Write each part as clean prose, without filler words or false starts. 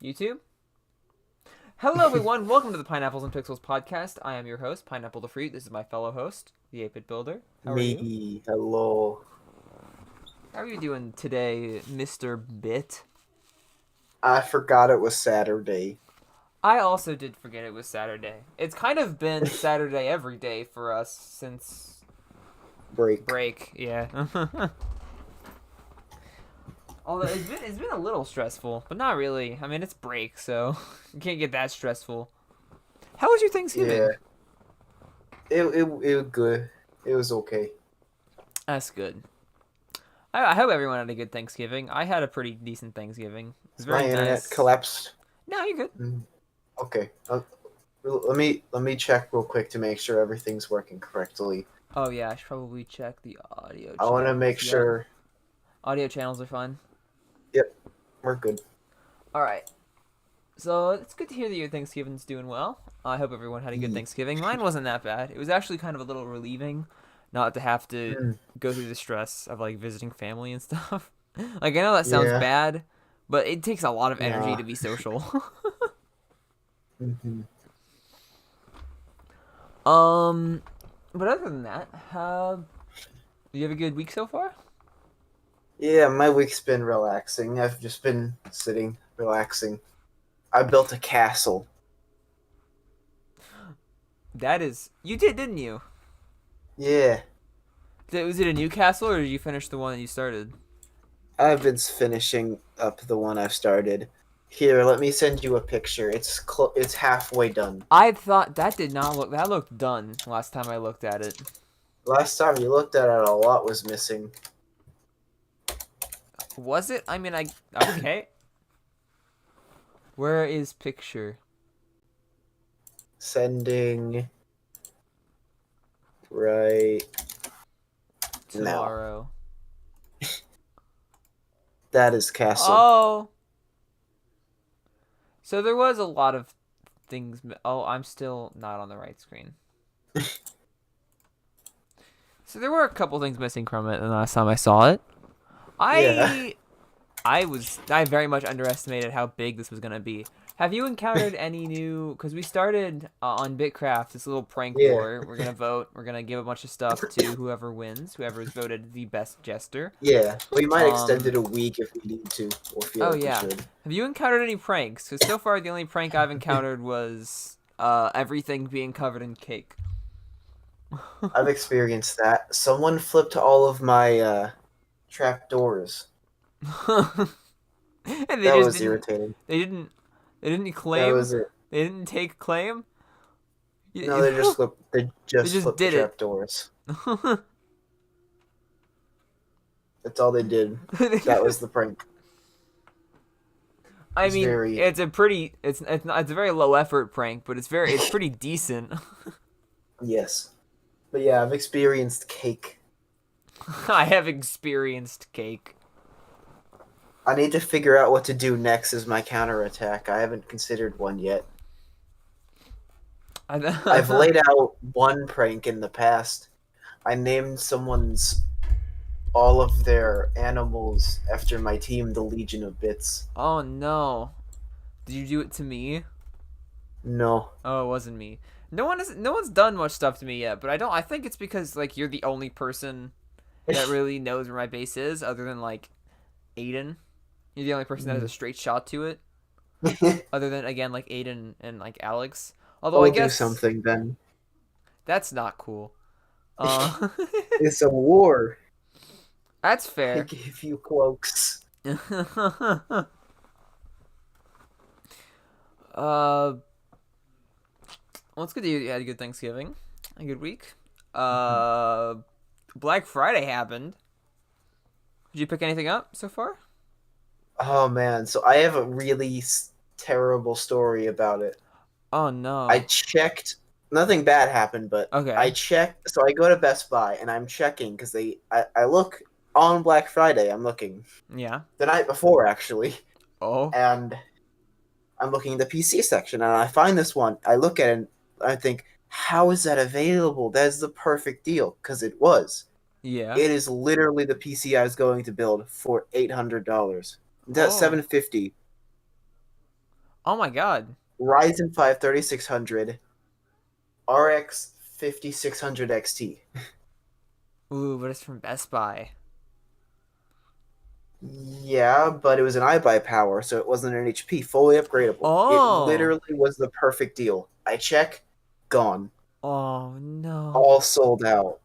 YouTube. Hello, everyone. Welcome to the Pineapples and Pixels podcast. I am your host, Pineapple the Fruit. This is my fellow host, the 8-Bit Builder. How are you? Me, hello. How are you doing today, Mr. Bit? I forgot it was Saturday. I also did forget it was Saturday. It's kind of been Saturday every day for us since Break. break. Yeah. Although it's been a little stressful, but not really. I mean, it's break, so you can't get that stressful. How was your Yeah, Thanksgiving? it was good. It was okay. That's good. I hope everyone had a good Thanksgiving. I had a pretty decent Thanksgiving. It was My very internet nice. collapsed. No, you're good. Okay. Let me check real quick to make sure everything's working correctly. Oh yeah, I should probably check the audio I want to make channels. Yep, sure. audio channels are fine. Yep, we're good. All right. So it's good to hear that your Thanksgiving's doing well. I hope everyone had a good Ye- Thanksgiving. Mine wasn't that bad. It was actually kind of a little relieving, not to have to Mm, go through the stress of like visiting family and stuff. Like I know that sounds yeah. bad, but it takes a lot of energy Nah. to be social. hmm um, but other than that, you have a good week so far? Yeah, my week's been relaxing. I've just been sitting, relaxing. I built a castle. That is, you did, didn't you? Yeah, Was it a new castle or did you finish the one that you started? I've been finishing up the one I've started. Here, let me send you a picture. It's halfway done. I thought that did not look. That looked done last time I looked at it. Last time you looked at it, a lot was missing. Was it? I mean, I okay. Where is picture? Sending right now. Tomorrow. That is castle. Oh, so there was a lot of things. Oh, I'm still not on the right screen. So there were a couple things missing from it the last time I saw it. Yeah. I I very much underestimated how big this was gonna be. Have you encountered any new? Because we started on Bitcraft this little prank Yeah. war. We're gonna vote. We're gonna give a bunch of stuff to whoever wins, whoever is voted the best jester. Yeah. We might extend Um. it a week if we need to, or feel Oh like we yeah. should. Have you encountered any pranks? Because so far the only prank I've encountered was everything being covered in cake. I've experienced that. Someone flipped all of my trap doors. And they That just was didn't. irritating. They didn't. They didn't That claim. was it. They didn't take claim. No, they just flipped. They They just just flipped the did it. trap doors. That's all they did. That was the prank. I It's mean, very it's a pretty, it's a very low effort prank, but it's pretty decent. yes. But yeah, I've experienced cake. I have experienced cake. I need to figure out what to do next as my counterattack. I haven't considered one yet. I've laid out one prank in the past. I named someone's all of their animals after my team, the Legion of Bits. Oh no! Did you do it to me? No. Oh, it wasn't me. No one's done much stuff to me yet, but I don't. I think it's because like you're the only person that really knows where my base is, other than like Aiden. You're the only person that has a straight shot to it, other than again like Aiden and like Alex. Although I I'll do guess something then. that's not cool. Uh, It's a war. that's I fair. give you cloaks. Well, it's good that you had a good Thanksgiving, a good week. Mhm. Uh, Black Friday happened. Did you pick anything up so far? Oh man, so I have a really terrible story about it. Oh I no. checked. Nothing bad happened, but I Okay. checked. So I go to Best Buy and I'm checking because I look on Black Friday. I'm looking Yeah. the night before actually, Oh. and I'm looking in the PC section and I find this one. I look at it and I think, how is that available? That's the perfect deal because it was. Yeah. It is literally the PC I was going to build for $800. That's Oh. 750. Oh my god. Ryzen 5 3600, RX 5600 XT. Ooh, but it's from Best Buy. Yeah, but it was an iBuy power, so it wasn't an HP, fully upgradable. It Oh. literally was the perfect deal. I check, gone, Oh no. all sold out.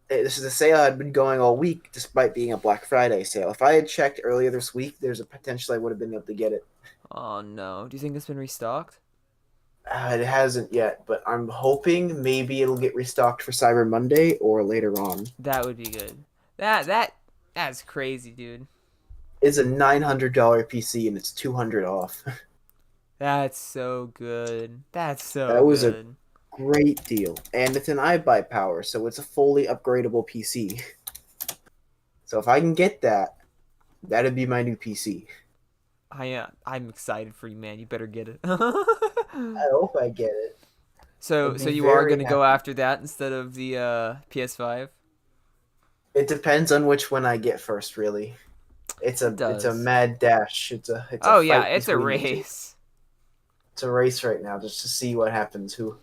This is a sale had been going all week, despite being a Black Friday sale. If I had checked earlier this week, there's a potential I would have been able to get it. Oh no. Do you think it's been restocked? It hasn't yet, but I'm hoping maybe it'll get restocked for Cyber Monday or later on. That would be good. That's crazy, dude. It's a $900 PC and it's 200 off. That's so good. That's so That was a good. great deal, and it's an iBuy power, so it's a fully upgradable PC. So if I can get that, that'd be my new PC. I'm excited for you, man. You better get it. I hope I get it. So I'd so be you are very gonna go happy. after that instead of the PS5? It depends on which one I get first, really. It It's a does. mad dash. It's a Oh yeah, fight it's a between the two. race. It's a race right now, just to see what happens. Who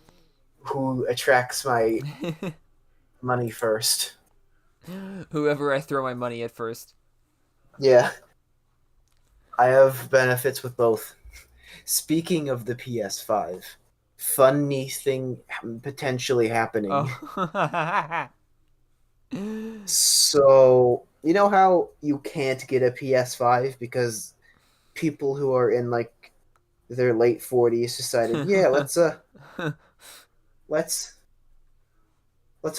attracts my money first? Whoever I throw my money at first. Yeah, I have benefits with both. Speaking of the PS5, funny thing potentially happening. Oh. So, you know how you can't get a PS5 because people who are in like their late 40s decided, yeah, let's let's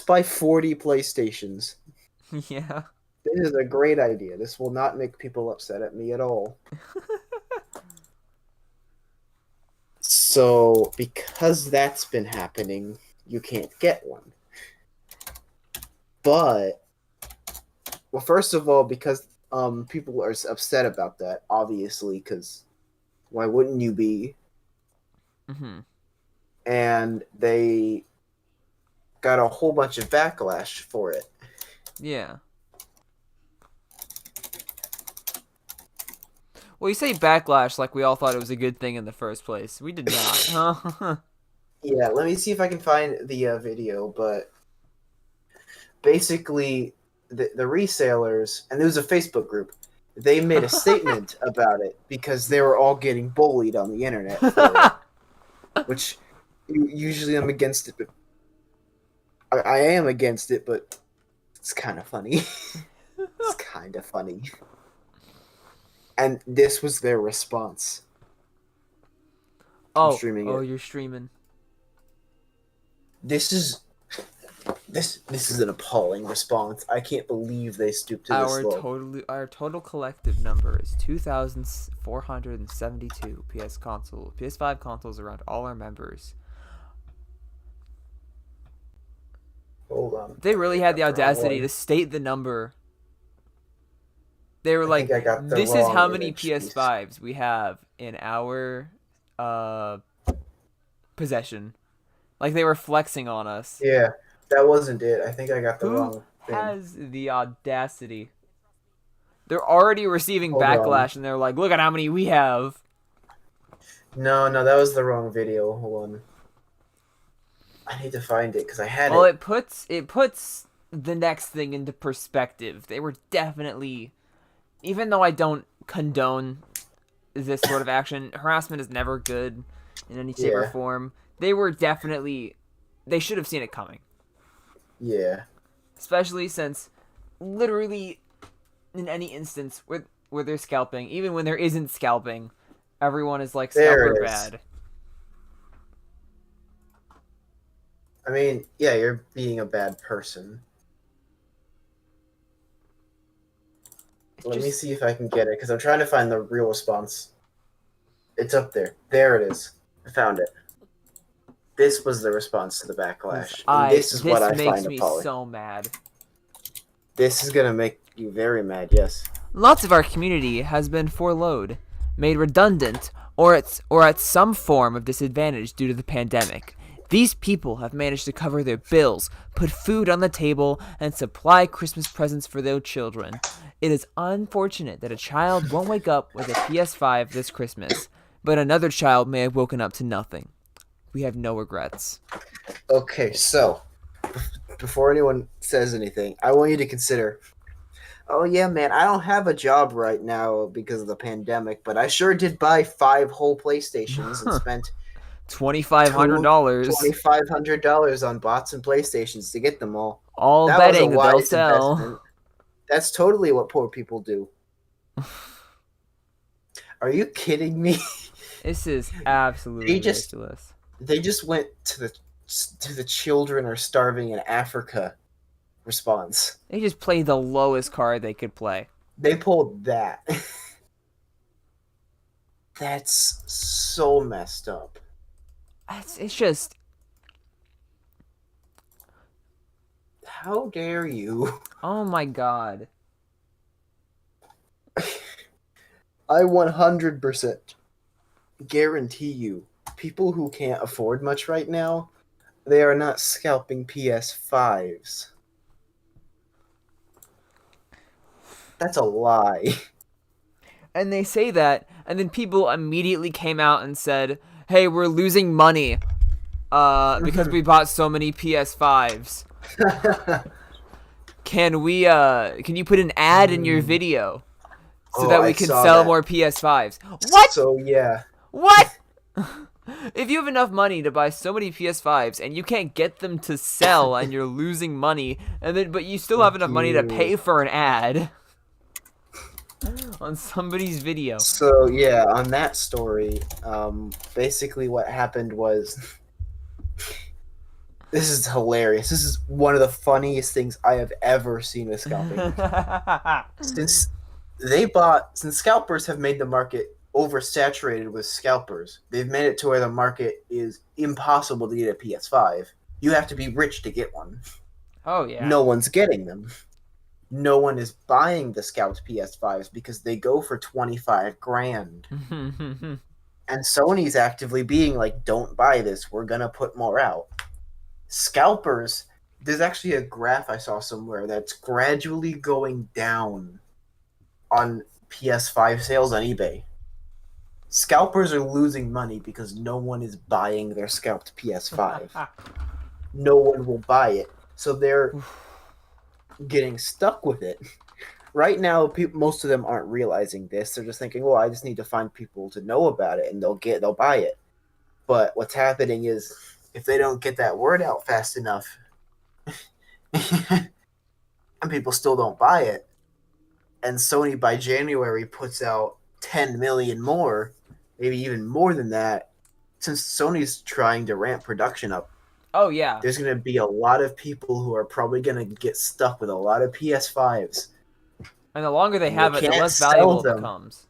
buy 40 PlayStations. Yeah. This is a great idea. This will not make people upset at me at all. So, because that's been happening, you can't get one. But, well, first of all, because people are upset about that, obviously, because why wouldn't you be? Hmm. And they got a whole bunch of backlash for it. Yeah. Well, you say backlash like we all thought it was a good thing in the first place. We did not, huh? Yeah, let me see if I can find the video, but basically, the resellers, and there was a Facebook group, they made a statement about it because they were all getting bullied on the internet for it, which usually I'm against it, but I am against it, but it's kind of funny. It's kind of funny. And this was their response. I'm Oh, streaming oh, it. you're streaming. This is this is an appalling response. I can't believe they stooped to this low. Our total collective number is 2,472 PS5 consoles around all our members. Hold on. They really had the I got the wrong audacity one. to state the number. They were I like, think I got the "This is wrong how many image. PS5s we have in our uh possession." Like they were flexing on us. Yeah, that wasn't it. I think I got the Who wrong thing. has the audacity? They're already receiving Hold on. backlash, and they're like, "Look at how many we have." No, that was the wrong video. Hold on. I need to find it because I had Well, it. it puts the next thing into perspective. They were definitely, even though I don't condone this sort of action, harassment is never good in any shape or Yeah. form. They were definitely, they should have seen it coming. Yeah. Especially since, literally, in any instance where they're scalping, even when there isn't scalping, everyone is like There scalper it is. bad. I mean, yeah, you're being a bad person. It's Let me just, see if I can get it because I'm trying to find the real response. It's up there. There it is. I found it. This was the response to the backlash. And this is what I makes find me appalling. so mad. This is gonna make you very mad, yes. Lots of our community has been furloughed, made redundant, or at some form of disadvantage due to the pandemic. These people have managed to cover their bills, put food on the table, and supply Christmas presents for their children. It is unfortunate that a child won't wake up with a PS5 this Christmas. but another child may have woken up to nothing. We have no regrets. Okay, so before anyone says anything, I want you to consider. Oh yeah, man, I don't have a job right now because of the pandemic, but I sure did buy 5 whole PlayStations and spent $2,500. $2,500 on bots and PlayStations to get them all. All That was a betting that they'll wise sell. investment. That's totally what poor people do. Are you kidding me? This is absolutely They just- ridiculous. They just went to the children are starving in Africa response. They just played the lowest card they could play. They pulled that. That's so messed up. It's just, How dare you? oh my god. I 100% guarantee you, people who can't afford much right now, they are not scalping PS5s. That's a lie. And they say that, and then people immediately came out and said, "Hey, we're losing money, because we bought so many PS5s. Can you put an ad in your video so Oh, that I we can saw sell that. more PS5s?" What? So yeah. What? If you have enough money to buy so many PS5s and you can't get them to sell and you're losing money, but you still have enough money to pay for an ad on somebody's video. So yeah, on that story, basically what happened was this is hilarious. This is one of the funniest things I have ever seen with scalping. Since scalpers have made the market oversaturated with scalpers, they've made it to where the market is impossible to get a PS5. You have to be rich to get one. Oh yeah. No one's getting them. No one is buying the scalped PS5s because they go for 25 grand. And Sony's actively being like, don't buy this, we're gonna put more out. Scalpers, there's actually a graph I saw somewhere that's gradually going down on PS5 sales on eBay. Scalpers are losing money because no one is buying their scalped PS5. No one will buy it. So they're getting stuck with it. Right now, most of them aren't realizing this. They're just thinking, well, I just need to find people to know about it and they'll buy it. But what's happening is if they don't get that word out fast enough and people still don't buy it, and Sony by January puts out 10 million more, maybe even more than that, since Sony's trying to ramp production up, Oh yeah. there's going to be a lot of people who are probably going to get stuck with a lot of PS5s. And the longer they And have they it, the can't less sell valuable it them. becomes.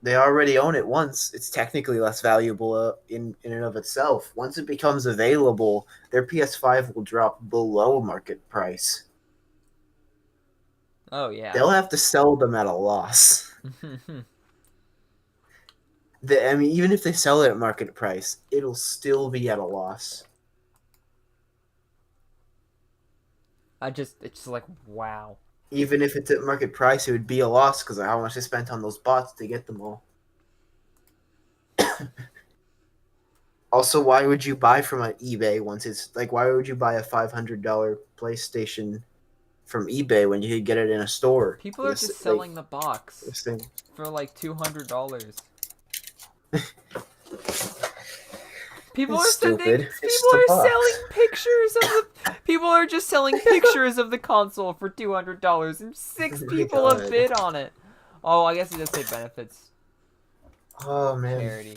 They already own it once. It's technically less valuable in and of itself. Once it becomes available, their PS5 will drop below market price. Oh yeah. They'll have to sell them at a loss. I mean, even if they sell it at market price, it'll still be at a loss. It's just like, wow. Even if it's at market price, it would be a loss because of how much they spent on those bots to get them all. Also, why would you buy from an eBay once it's like? Why would you buy a $500 PlayStation from eBay when you could get it in a store? People are just selling the box this thing. for like $200. People are It's sending. stupid. It's People just a are box. selling pictures of the. People are just selling pictures of the console for $200, and 6 Oh my people have God. bid on it. Oh, I guess it does say benefits Oh man, charity.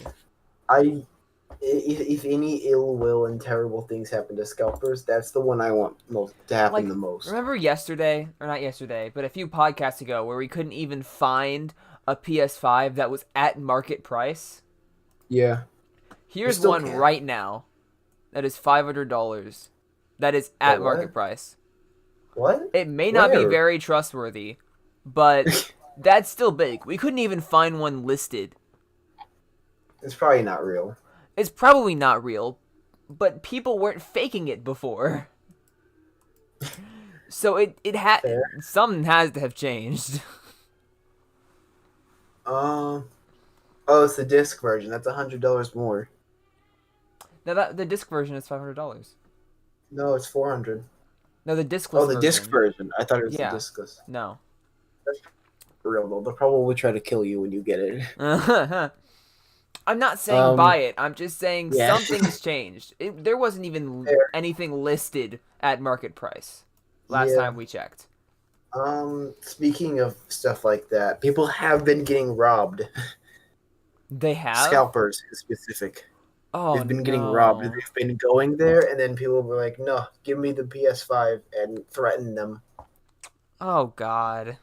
if any ill will and terrible things happen to scalpers, that's the one I want most to happen Like, the most. Remember yesterday, or not yesterday, but a few podcasts ago, where we couldn't even find a PS5 that was at market price? Yeah. Here's still one can't. right now that is $500. That is at Wait, market what? price. What? It may not be Where? very trustworthy, but that's still big. We couldn't even find one listed. It's probably not real. It's probably not real, but people weren't faking it before. So it had something has to have changed. Oh, it's the disc version. That's $100 more. Now that the disc version is $500. No, it's 400. No, the Oh, discless the disc version. version. I thought it was the Yeah. discless. No. That's for real though. They'll probably try to kill you when you get it. I'm not saying buy it. I'm just saying Yeah. something's changed. There wasn't even Fair. anything listed at market price last Yeah. time we checked. Speaking of stuff like that, people have been getting robbed. They have? Scalpers in specific. Oh They've been getting robbed. no. They've been going there, and then people were like, "No, give me the PS5," and threaten them. Oh god.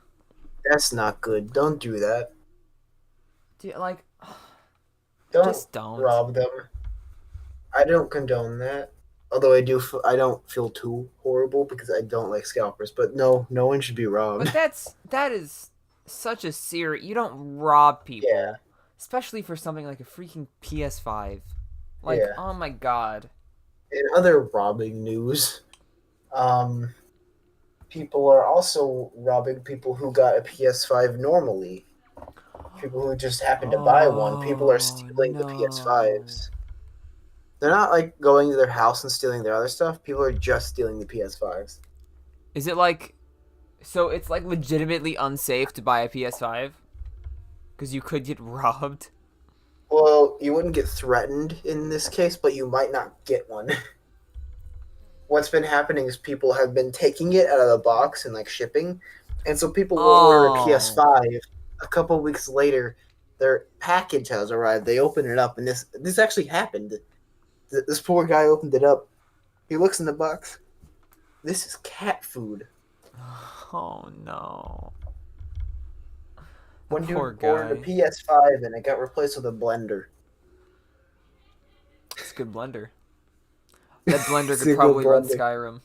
That's not good. Don't do that. Dude, like, Don't just don't. rob them. I don't condone that. Although I do, I don't feel too horrible because I don't like scalpers. But no, no one should be robbed. But that is such a serious. You don't rob people, Yeah. especially for something like a freaking PS5. Like, Yeah. oh my god. In other robbing news, people are also robbing people who got a PS5 normally. People who just happen to buy one. People are stealing the PS5s. They're not like going to their house and stealing their other stuff. People are just stealing the PS5s. Is it like, so it's like legitimately unsafe to buy a PS5? Because you could get robbed. Well, you wouldn't get threatened in this case, but you might not get one. What's been happening is people have been taking it out of the box and like shipping, and so people will order a Oh. PS5. A couple weeks later, their package has arrived. They open it up, and this actually happened. This poor guy opened it up. He looks in the box. This is cat food. Oh no. One dude Poor ordered a guy. PS5 and it got replaced with a blender. It's a good blender. That blender It's a could good probably run blender. Skyrim.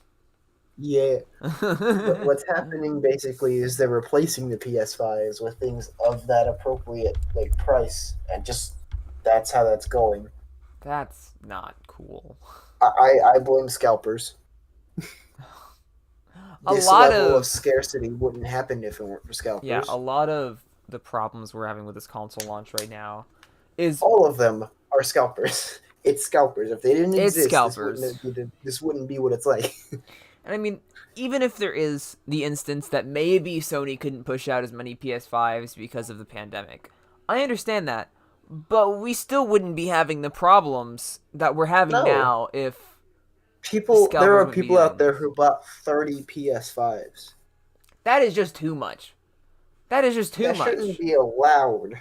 Yeah. What's happening basically is they're replacing the PS5s with things of that appropriate like price, and just that's how that's going. That's not cool. I blame scalpers. A This lot level of of scarcity wouldn't happen if it weren't for scalpers. yeah, a lot of the problems we're having with this console launch right now is All of them are scalpers. It's scalpers. If they didn't It's exist, scalpers. This wouldn't be what it's like. and I mean, even if there is the instance that maybe Sony couldn't push out as many PS5s because of the pandemic, I understand that, but we still wouldn't be having the problems that we're having No. now if There Scalpers are would people be out in. there who bought 30 PS5s. that is just too much. That is just too That much. shouldn't be allowed.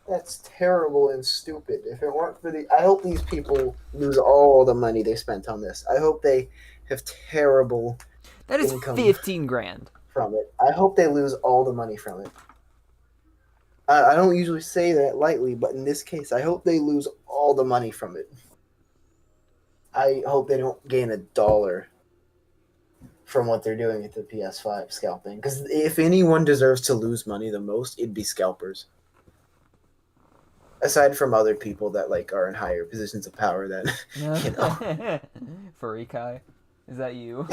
That's terrible and stupid. If it weren't for I hope these people lose all the money they spent on this. I hope they have terrible That is income 15 grand. from it. I hope they lose all the money from it. I don't usually say that lightly, but in this case, I hope they lose all the money from it. I hope they don't gain $1 from what they're doing with the PS5 scalping. Because if anyone deserves to lose money the most, it'd be scalpers. Aside from other people that like are in higher positions of power than you know. Furry Kai, is that you?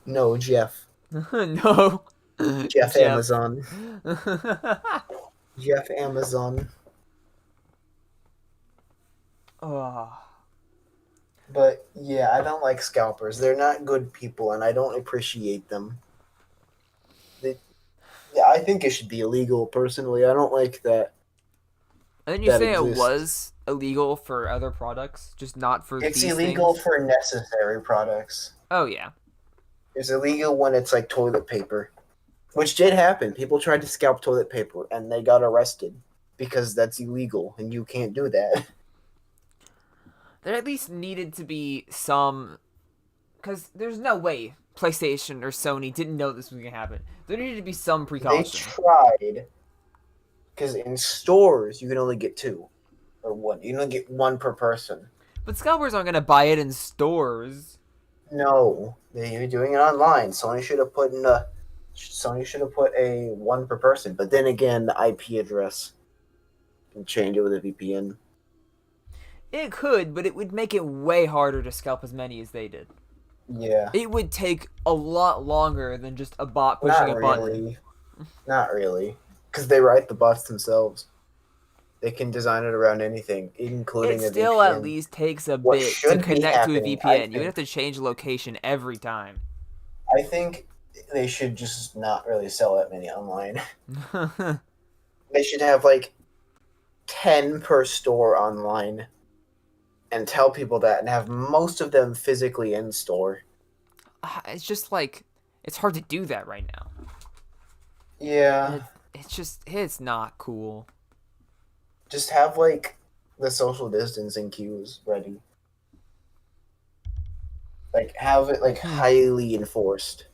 No, Jeff. No. Jeff Amazon. Jeff Amazon. Oh. But yeah, I don't like scalpers. They're not good people, and I don't appreciate them. Yeah, I think it should be illegal. Personally, I don't like that. And then you That say exists. it was illegal for other products, just not for It's these illegal things? for necessary products. Oh yeah. It's illegal when it's like toilet paper, which did happen. People tried to scalp toilet paper, and they got arrested because that's illegal, and you can't do that. There at least needed to be some, because there's no way PlayStation or Sony didn't know this was gonna happen. There needed to be some They precaution. tried, because in stores you can only get 2 or 1. You can only get 1 per person. But scalpers aren't gonna buy it in stores. No, they're doing it online. Sony should have put a 1 per person. But then again, the IP address can change it with a VPN. It could, but it would make it way harder to scalp as many as they did. Yeah, It would take a lot longer than just a bot pushing not a button. really. Not really. because they write the bots themselves. They can design it around anything, It including a still at VPN. least takes a What bit to should be connect to a happening, I VPN. You would have think, to change location every time. I think they should just not really sell that many online. They should have like 10 per store online and tell people that and have most of them physically in store. It's just like it's hard to do that right now. Yeah, It's not cool. just have like the social distancing cues ready. Like have it like highly enforced.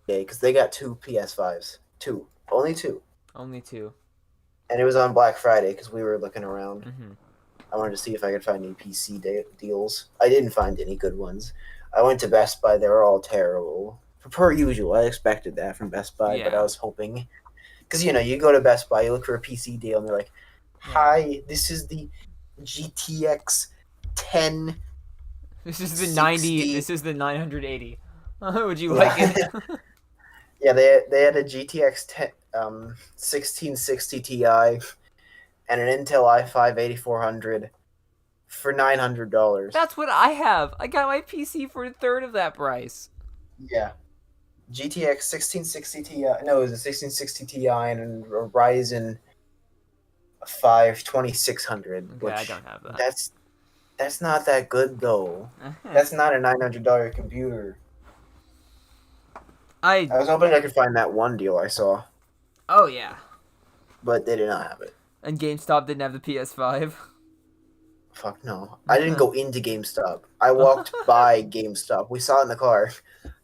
Yeah, because they got two PS5s, only two, Only two. and it was on Black Friday because we were looking around. Mm-hmm. I wanted to see if I could find any PC deals. I didn't find any good ones. I went to Best Buy; they were all terrible. Per usual, I expected that from Best Buy, but I Yeah. was hoping because you go to Best Buy, you look for a PC deal, and they're like, "Hi, this is the GTX 10." This is the 60. This is the 980. Would you like it? Yeah, they had a GTX 1660 Ti and an Intel i5 8400 for $900. That's what I have. I got my PC for a third of that price. Yeah. GTX 1660 Ti. No, it was a 1660 Ti and a Ryzen 5 2600. Okay, Which I don't have that. that's not that good though. That's not a $900 computer. I was hoping I could find that one deal I saw, Oh yeah. but they did not have it. And GameStop didn't have the PS5. Fuck no. I didn't go into GameStop. I walked by GameStop. We saw it in the car.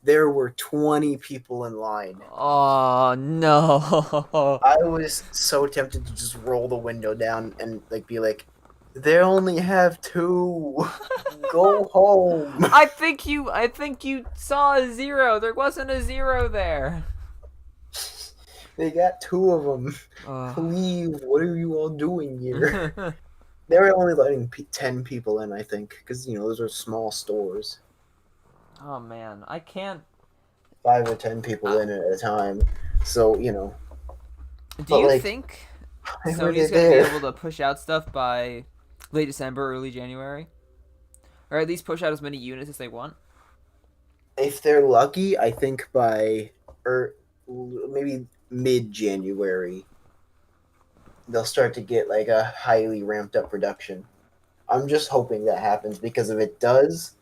There were 20 people in line. Oh no. I was so tempted to just roll the window down and be like, they only have two. Go home. I think you saw a zero. There wasn't a zero there. They got two of them. Please, what are you all doing here? They were only letting 10 people in, I think, because those are small stores. Oh man, I can't. 5 or 10 people in at a time. So Do but, you like, think why were Sony's they gonna be there? able to push out stuff by late December, early January, or at least push out as many units as they want? If they're lucky, I think by maybe mid-January, they'll start to get like a highly ramped up production. I'm just hoping that happens because if it does,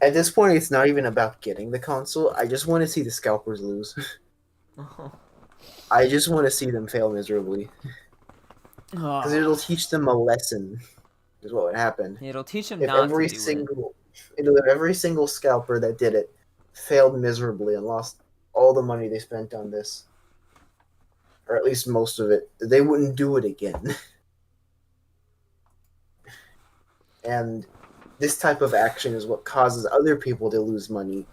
at this point, it's not even about getting the console. I just want to see the scalpers lose. I just want to see them fail miserably because it'll teach them a lesson. Is what would happen. It'll teach them If not every to do single, if every single scalper that did it failed miserably and lost all the money they spent on this, or at least most of it, they wouldn't do it again. And this type of action is what causes other people to lose money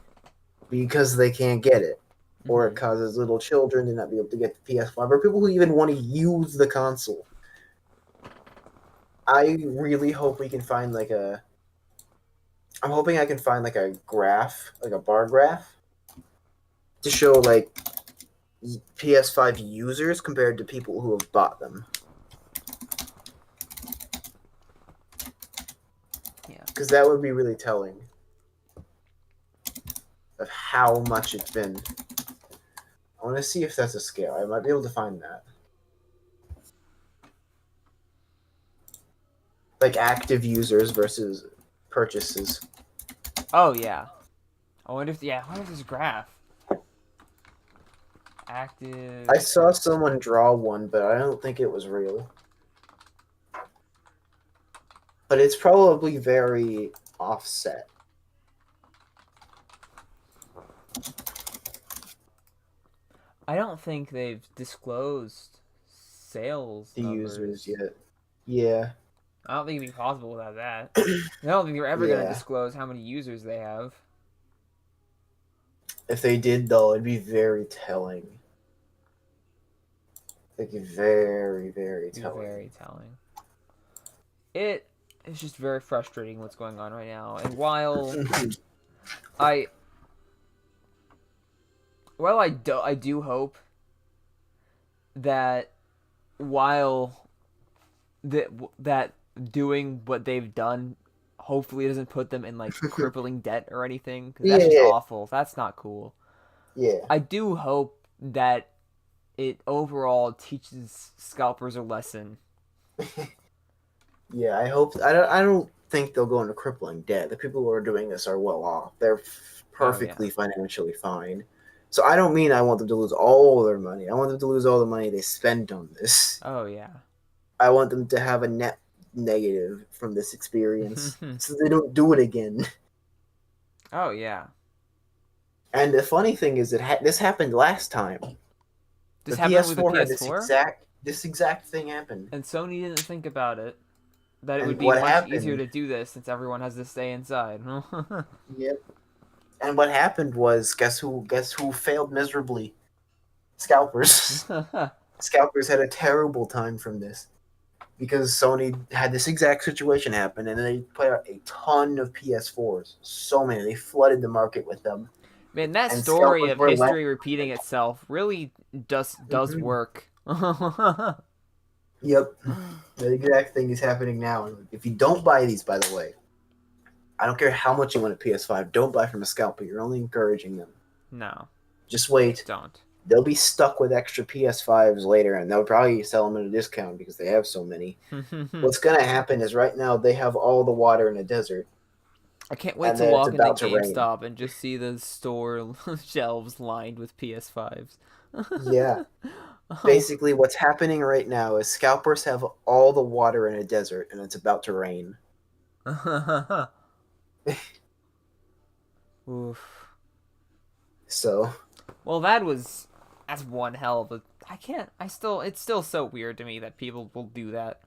because they can't get it. Or it causes little children to not be able to get the PS5, or people who even want to use the console. I really hope we can find like a... I'm hoping I can find like a graph, like a bar graph, to show like PS5 users compared to people who have bought them. Yeah. Because that would be really telling of how much it's been. I want to see if that's a scale. I might be able to find that. Like active users versus purchases. Oh yeah. I wonder if there's a graph. Active. I saw someone draw one, but I don't think it was real. But it's probably very offset. I don't think they've disclosed sales The numbers users yet. Yeah. I don't think it'd be possible without that. I don't think they're ever gonna Yeah. disclose how many users they have. If they did, though, it'd be very telling. It'd be very, very telling. Very telling. It is just very frustrating what's going on right now. And while I Well, I do hope that while that that doing what they've done hopefully doesn't put them in like crippling debt or anything, because that's just Yeah, awful. That's not cool. yeah, I do hope that it overall teaches scalpers a lesson. yeah. I hope. I don't think they'll go into crippling debt. The people who are doing this are well off. They're Oh yeah. perfectly financially fine. So I don't mean I want them to lose all their money. I want them to lose all the money they spent on this. Oh yeah. I want them to have a net negative from this experience, so they don't do it again. Oh yeah. And the funny thing is, this happened last time. This The happened with the PS4 had PS4, this exact thing happen. and Sony didn't think about it. That it would And be what much easier happened? to do this since everyone has to stay inside. Yep. And what happened was, guess who? Guess who failed miserably? Scalpers. Scalpers had a terrible time from this because Sony had this exact situation happen, and they put out a ton of PS4s. So many, they flooded the market with them, Man, that and story scalpers of were left. history repeating itself really does Mhm. work. Yep, the exact thing is happening now. If you don't buy these, by the way, I don't care how much you want a PS5. Don't buy from a scalper. You're only encouraging them. No, Just wait. don't. They'll be stuck with extra PS5s later, and they'll probably sell them at a discount because they have so many. What's going to happen is right now they have all the water in a desert, I can't wait and to then it's walk into about to rain. GameStop and just see the store shelves lined with PS5s. Yeah. Basically, what's happening right now is scalpers have all the water in a desert, and it's about to rain. Oof. So Well, that's one hell of a. I can't. I still. It's still so weird to me that people will do that.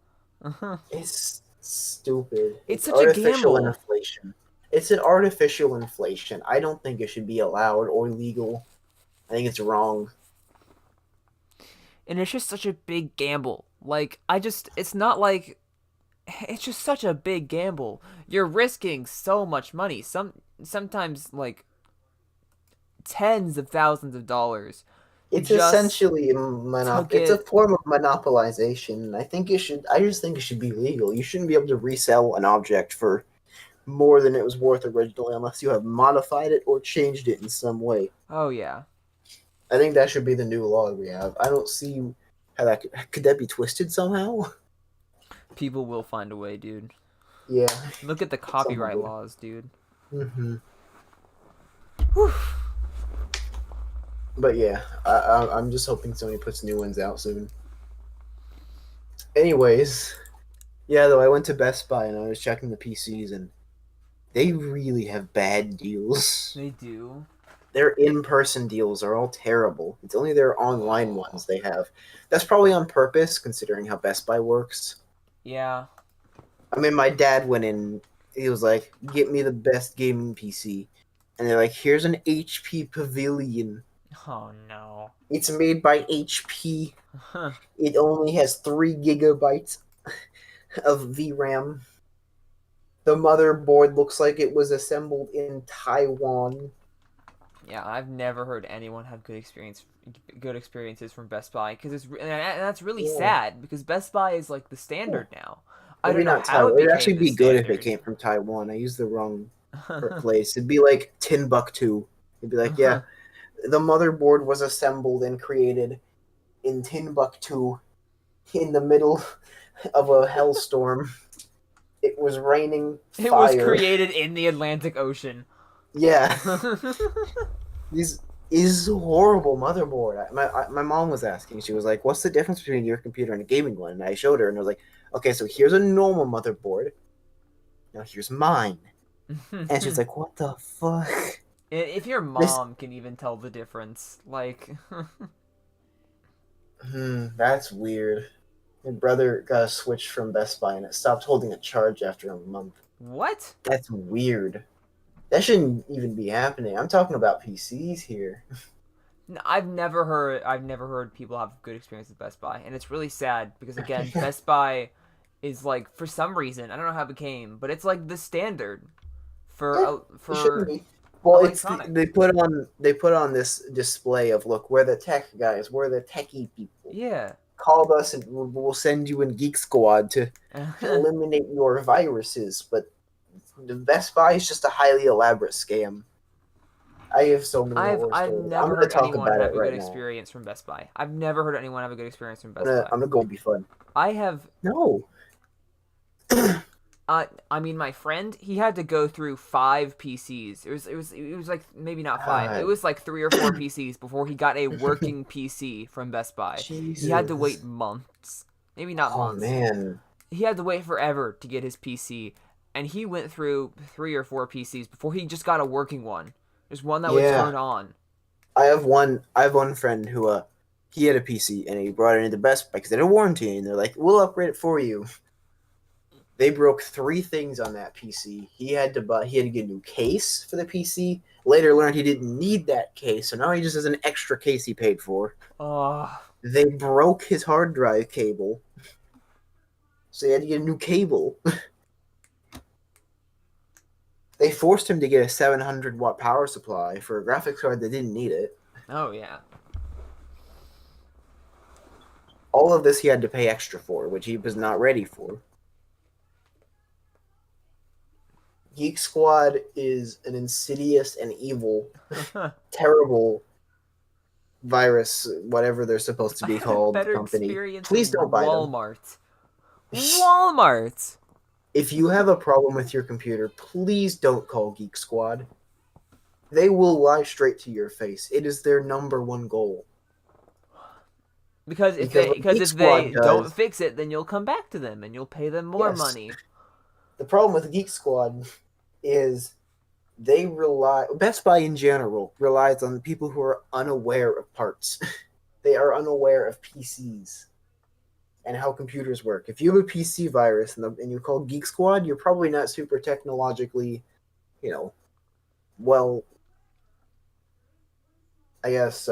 it's stupid. It's It's such a artificial gamble. inflation. It's an artificial inflation. I don't think it should be allowed or legal. I think it's wrong. And it's just such a big gamble. Like, it's not like, it's just such a big gamble. You're risking so much money. Sometimes like tens of thousands of dollars It's just essentially to it's a get. form of monopolization. I think it should. I just think it should be legal. You shouldn't be able to resell an object for more than it was worth originally, unless you have modified it or changed it in some way. Oh yeah. I think that should be the new law we have. I don't see how that could that be twisted somehow. People will find a way, dude. Yeah, Look at the someone copyright would. laws, dude. Whew. But yeah, I'm just hoping Sony puts new ones out soon. Anyways, yeah, though I went to Best Buy and I was checking the PCs and they really have bad deals. They do. Their in-person deals are all terrible. It's only their online Oh. ones they have. That's probably on purpose, considering how Best Buy works. Yeah. I mean, my dad went in. He was like, "Get me the best gaming PC," and they're like, "Here's an HP Pavilion. Oh no. It's made by HP. It only has 3 gigabytes of VRAM. The motherboard looks like it was assembled in Taiwan." Yeah, I've never heard anyone have good experiences from Best Buy because and that's really Yeah. sad because Best Buy is like the standard now. I Maybe don't know not how it Taiwan. It'd became actually the be good if it standard. came from Taiwan. I used the wrong place. It'd be like Timbuktu. It'd be like, yeah, the motherboard was assembled and created in Timbuktu in the middle of a hellstorm. It was raining It was fire. created in the Atlantic Ocean. Yeah, this is a horrible motherboard. My mom was asking. She was like, "What's the difference between your computer and a gaming one?" And I showed her, and I was like, "Okay, so here's a normal motherboard. Now here's mine." And she's like, "What the fuck?" If your This mom can even tell the difference, like, that's weird. My brother got a Switch from Best Buy and it stopped holding a charge after a month. what? That's weird. That shouldn't even be happening. I'm talking about PCs here. I've never heard people have good experiences with Best Buy, and it's really sad because again, Best Buy is like for some reason I don't know how it became, but it's like the standard Yeah, for it shouldn't be. Well, electronic. they put on this display of look, we're the tech guys, we're the techie people. Yeah. Call us and we'll send you in Geek Squad to eliminate your viruses. But the Best Buy is just a highly elaborate scam. I have so many horror I've stories. I'm never gonna heard talk anyone about have it a good right now. experience from Best Buy. I've never heard anyone have a good experience from Best Buy. I'm gonna go be fun. I have No. I mean, my friend, he had to go through 5 PCs. It was like maybe not five. It God. was like 3 or 4 PCs before he got a working PC from Best Buy. He had to wait Jesus. months, maybe not Oh months. man. He had to wait forever to get his PC, and he went through 3 or 4 PCs before he just got a working one. There's one that would Yeah. turn on. I have one friend who he had a PC and he brought it into Best Buy because they had a warranty and they're like, we'll upgrade it for you. They broke 3 things on that PC. He had to get a new case for the PC. Later learned he didn't need that case, so now he just has an extra case he paid for. Oh, They broke his hard drive cable, so he had to get a new cable. They forced him to get a 700-watt power supply for a graphics card that didn't need it. oh yeah. All of this he had to pay extra for, which he was not ready for. Geek Squad is an insidious and evil, terrible virus, whatever they're supposed to I be had a called, better company. experience Please with don't buy them. Walmart. Walmart. If you have a problem with your computer, please don't call Geek Squad. They will lie straight to your face. It is their #1 goal. Because what Geek if Squad they does- don't fix it, then you'll come back to them and you'll pay them more Yes. money. The problem with Geek Squad is Best Buy in general relies on people who are unaware of parts. They are unaware of PCs and how computers work. If you have a PC virus and you call Geek Squad, you're probably not super technologically, well, I guess,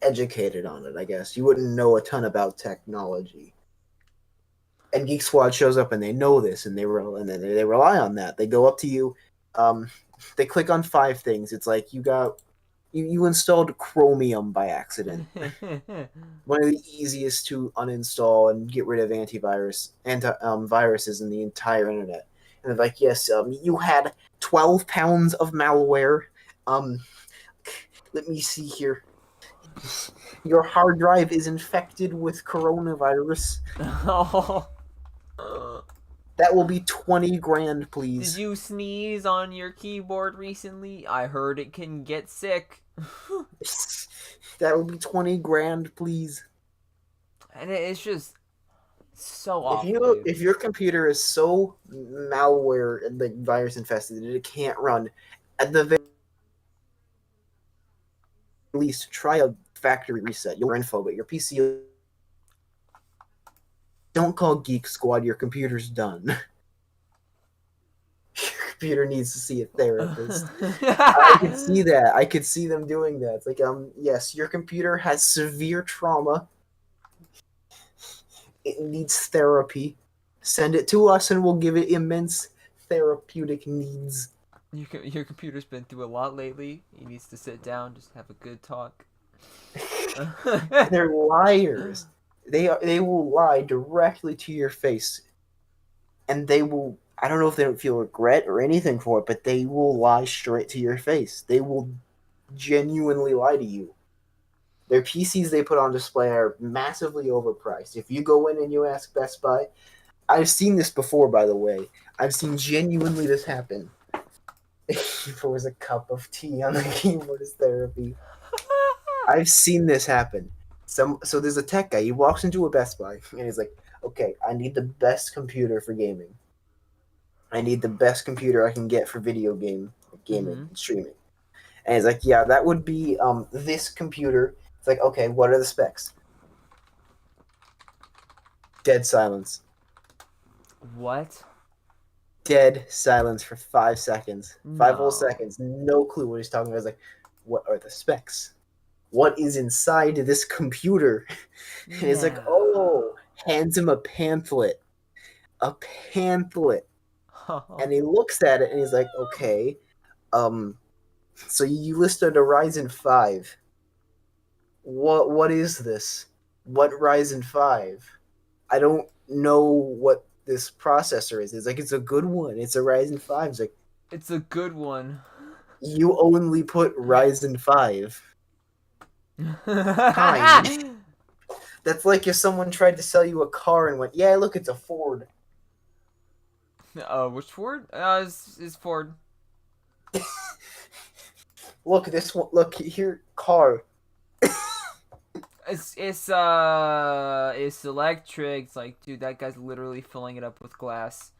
educated on it, I guess. You wouldn't know a ton about technology. And Geek Squad shows up and they know this and they rely on that. They go up to you, they click on 5 things. It's like you installed Chromium by accident. One of the easiest to uninstall and get rid of viruses in the entire internet. And they're like, yes, you had 12 pounds of malware. Let me see here. Your hard drive is infected with coronavirus. Oh. That will be 20 grand, please. Did you sneeze on your keyboard recently? I heard it can get sick. That will be 20 grand, please. And it's just so awful. If your computer is so malware and like virus infested that it can't run, at the very least try a factory reset. Your info, but your PC. Don't call Geek Squad. Your computer's done. Your computer needs to see a therapist. I could see that. I could see them doing that. It's like, yes, your computer has severe trauma. It needs therapy. Send it to us and we'll give it immense therapeutic needs. Your computer's been through a lot lately. He needs to sit down, just have a good talk. They're liars. They will lie directly to your face. And they will, I don't know if they don't feel regret or anything for it, but they will lie straight to your face. They will genuinely lie to you. Their PCs they put on display are massively overpriced. If you go in and you ask Best Buy, I've seen this before, by the way. I've seen genuinely this happen. If it was a cup of tea on the keyboard as therapy. I've seen this happen. So there's a tech guy. He walks into a Best Buy and he's like, "Okay, I need the best computer for gaming. I need the best computer I can get for gaming and streaming." And he's like, "Yeah, that would be this computer." It's like, "Okay, what are the specs?" Dead silence. What? Dead silence for 5 seconds. 5 whole No. seconds. No clue what he's talking about. He's like, "What are the specs? What is inside this computer?" And he's like, "Oh," hands him a pamphlet. A pamphlet. And he looks at it and he's like, "Okay, So you listed a Ryzen 5. What is this? What Ryzen 5? I don't know what this processor is. It's like it's a good one. It's a Ryzen 5. It's like It's a good one. you only put Ryzen 5. Kind. That's like if someone tried to sell you a car and went, "Yeah, look, it's a Ford." Which Ford? Is Ford. Look, this one. Look here, car. It's electric. It's like, dude, that guy's literally filling it up with gas.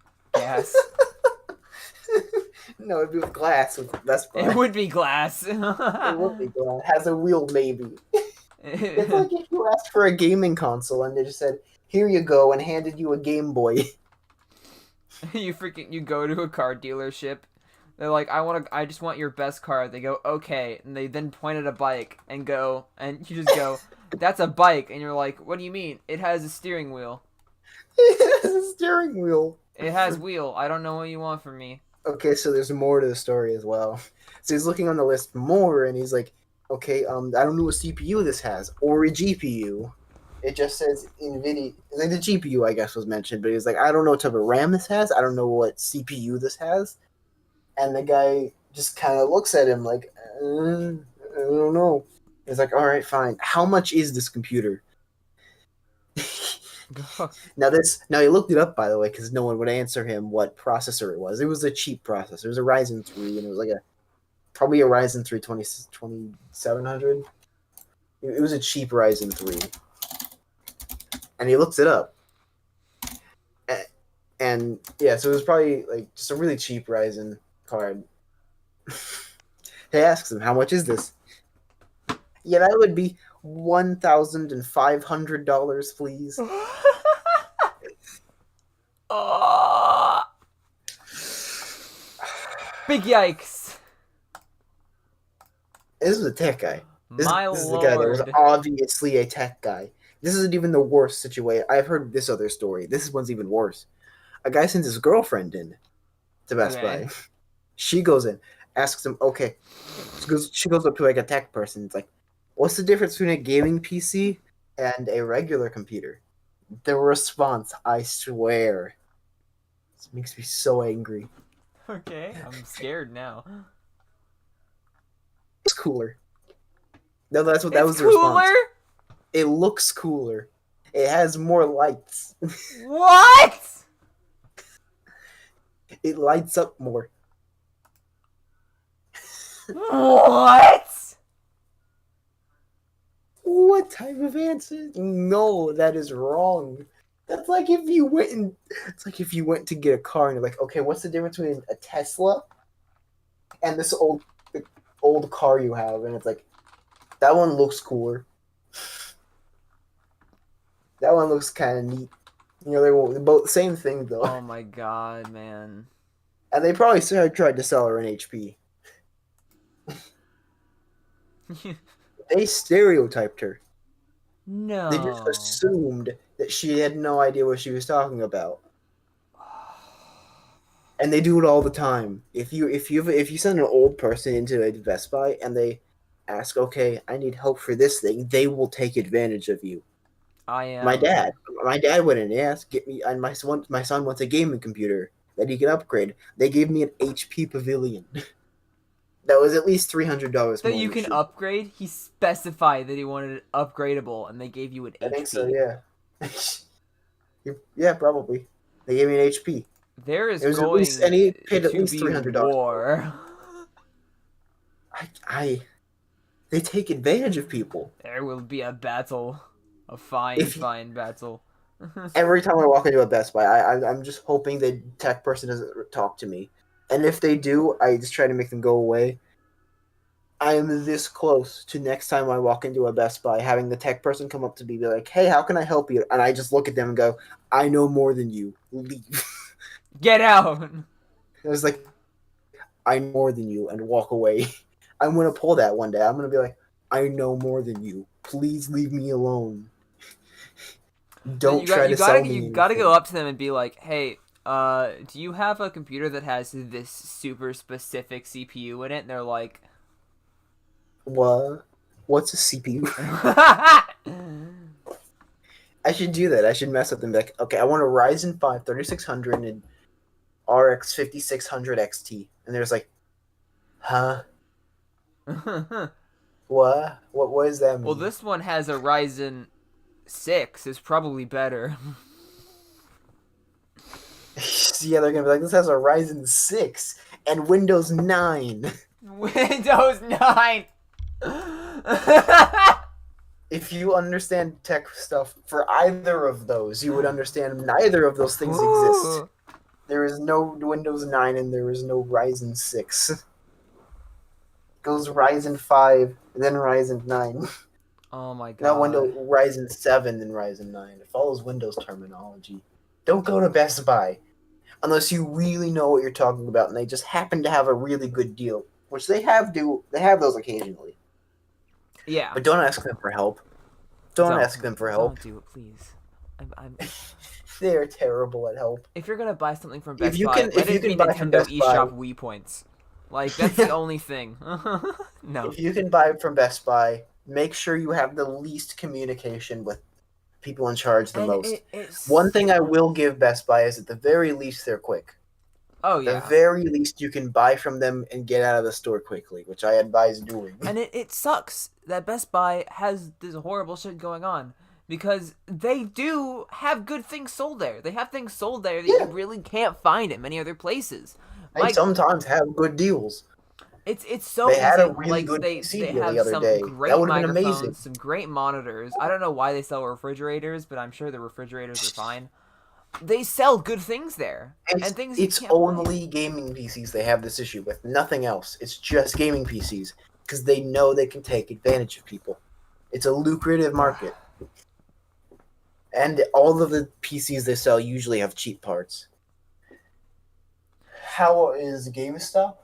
No, it'd be with glass with Best Buy. It would be glass. It would be glass. Has a wheel, maybe. It's like if you asked for a gaming console and they just said, "Here you go," and handed you a Game Boy. You go to a car dealership. They're like, I just want your best car. They go, okay, and they then point at a bike and you just go, that's a bike, and you're like, what do you mean? It has a steering wheel. It has a steering wheel. It has wheel. I don't know what you want from me. Okay, so there's more to the story as well. So he's looking on the list more, and he's like, "Okay, I don't know what CPU this has or a GPU." It just says NVIDIA. Like the GPU, I guess, was mentioned, but he's like, "I don't know what type of RAM this has. I don't know what CPU this has." And the guy just kind of looks at him like, "I don't know." He's like, "All right, fine. How much is this computer?" Now he looked it up, by the way, because no one would answer him what processor it was. It was a cheap processor. It was a Ryzen 3, and it was like probably a Ryzen 3 2700. It was a cheap Ryzen 3, and he looks it up, and yeah, so it was probably like just a really cheap Ryzen card. He asks him, "How much is this?" Yeah, that would be $1,500, please. Oh, big yikes! This is a tech guy. This My is the lord! guy that was obviously a tech guy. This isn't even the worst situation. I've heard this other story. This one's even worse. A guy sends his girlfriend in to Best Buy. She goes in, asks him, okay. She goes up to like a tech person. It's like, what's the difference between a gaming PC and a regular computer? The response, I swear. This makes me so angry. Okay, I'm scared now. It's cooler. No, that was It's the response. cooler? It looks cooler. It has more lights. What? It lights up more. What? What type of answer? No, that is wrong. That's like if you went to get a car and you're like, okay, what's the difference between a Tesla and this old car you have? And it's like, that one looks cooler. That one looks kind of neat. You know, they're both same thing though. Oh my god, man. And they probably tried to sell her an HP. They stereotyped her. No. They just assumed that she had no idea what she was talking about. And they do it all the time. If you send an old person into a Best Buy and they ask, okay, I need help for this thing, they will take advantage of you. I am. My dad went in and asked, get me, and my son wants a gaming computer that he can upgrade. They gave me an HP Pavilion. That was at least $300 more. That you can upgrade? He specified that he wanted it upgradable, and they gave you an HP. I think so, yeah. Yeah, probably. They gave me an HP. There is and he paid at least $300 war. They take advantage of people. There will be a battle. A fine battle. Every time I walk into a Best Buy, I'm just hoping the tech person doesn't talk to me. And if they do, I just try to make them go away. I am this close to next time I walk into a Best Buy having the tech person come up to me and be like, hey, how can I help you? And I just look at them and go, I know more than you. Leave. Get out! I was like, I know more than you, and walk away. I'm going to pull that one day. I'm going to be like, I know more than you. Please leave me alone. Don't try to sell me anything. You gotta go up to them and be like, hey, do you have a computer that has this super specific CPU in it? And they're like, What? What's a CPU? I should do that. I should mess up and be like, okay, I want a Ryzen 5 3600 and RX 5600 XT. And there's like, huh? What? What does that Well, mean? this one has a Ryzen 6. It's probably better. Yeah, they're gonna be like, this has a Ryzen 6 and Windows 9. Windows 9. If you understand tech stuff for either of those, you would understand neither of those things exist. There is no Windows 9 and there is no Ryzen 6. It goes Ryzen 5 and then Ryzen 9. Oh my god. Not Windows Ryzen 7 and Ryzen 9. It follows Windows terminology. Don't go to Best Buy unless you really know what you're talking about and they just happen to have a really good deal, which they have those occasionally. Yeah. But don't ask them for help. Don't ask them for help. Don't do it, please. I'm They are terrible at help. If you're gonna buy something from Best you Buy, can- let if you it be can buy from Nintendo Best Buy- eShop Wii points. Like that's the only thing. No. If you can buy from Best Buy, make sure you have the least communication with people in charge the And most. it's... One thing I will give Best Buy is at the very least they're quick. Oh The yeah. very least you can buy from them and get out of the store quickly, which I advise doing. And it sucks that Best Buy has this horrible shit going on because they do have good things sold there. They have things sold there that Yeah. you really can't find at many other places. They Like sometimes have good deals. it's so They had a insane. really Like good they PC they deal have the other some day. great That would've been microphones, amazing. some great monitors. I don't know why they sell refrigerators, but I'm sure the refrigerators are fine. They sell good things there, and things you It's can't find. only gaming PCs they have this issue with. Nothing else. It's just gaming PCs because they know they can take advantage of people. It's a lucrative market. And all of the PCs they sell usually have cheap parts. How is GameStop?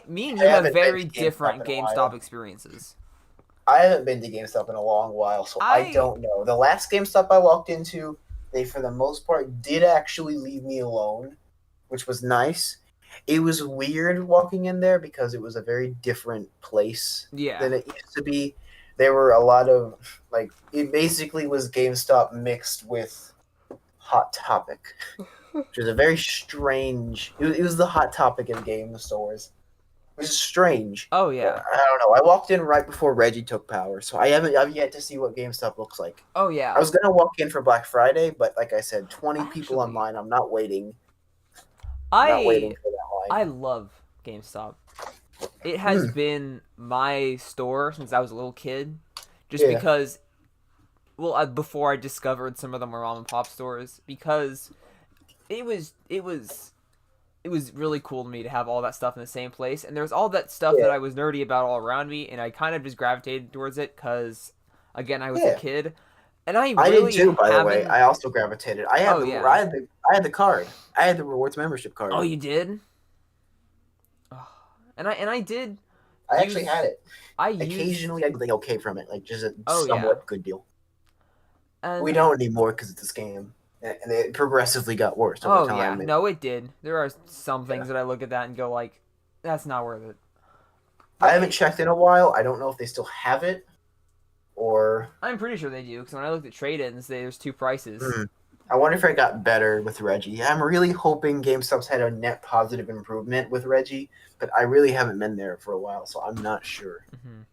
Me and I you have haven't been very to GameStop different in a while. GameStop experiences. I haven't been to GameStop in a long while, so I I- don't know. The last GameStop I walked into, they for the most part did actually leave me alone, which was nice. It was weird walking in there because it was a very different place Yeah. than it used to be. There were a lot of it basically was GameStop mixed with Hot Topic, which was a very strange. It was the Hot Topic of game stores, which is strange. Oh yeah. I don't know. I walked in right before Reggie took power, so I've yet to see what GameStop looks like. Oh yeah. I was gonna walk in for Black Friday, but like I said, 20 people Actually- online. I'm not waiting. I'm not waiting for that line. I love GameStop. It has Hmm. been my store since I was a little kid, just Yeah. because. Well, before I discovered some of them were mom and pop stores, because it was really cool to me to have all that stuff in the same place, and there's all that stuff Yeah. that I was nerdy about all around me, and I kind of just gravitated towards it because, again, I was Yeah. a kid, and I I really did too, by the way. haven't- I also gravitated. I had Oh, the yeah. I had the card. I had the rewards membership card. Oh, you did? Oh, and I did. I actually use- had it. I used, Occasionally, I'd get okay from it, like just a Oh, yeah. somewhat good deal. and, We don't anymore because it's a scam, and it progressively got worse over Oh time. yeah, and- no, it did. There are some things that I look at that and go like, that's not worth it. I haven't checked in a while. I don't know if they still have it, or I'm pretty sure they do because when I looked at trade-ins, there's two prices. Hmm. I wonder if it got better with Reggie. I'm really hoping GameStop's had a net positive improvement with Reggie, but I really haven't been there for a while, so I'm not sure. Mhm.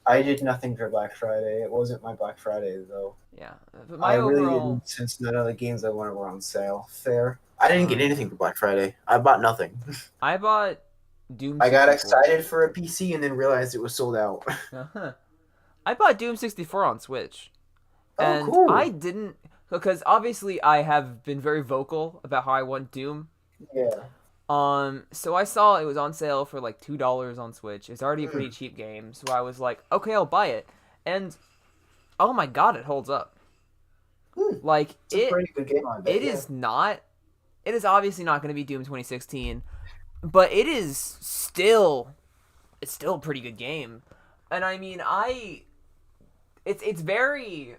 I did nothing for Black Friday. It wasn't my Black Friday though. Yeah, but my I really overall, didn't, since none of the games I wanted were on sale. Fair. I didn't get Um, anything for Black Friday. I bought nothing. I bought Doom. I got 64. excited for a PC and then realized it was sold out. Uh-huh. I bought Doom 64 on Switch, Oh, and cool. I didn't because obviously I have been very vocal about how I want Doom. Yeah. So I saw it was on sale for like $2 on Switch. It's already a pretty cheap game, so I was like, okay, I'll buy it. And oh my god, it holds up. Like It's a pretty good game on it is not. It is obviously not going to be Doom 2016, but it is still. It's still a pretty good game, and I mean, It's very.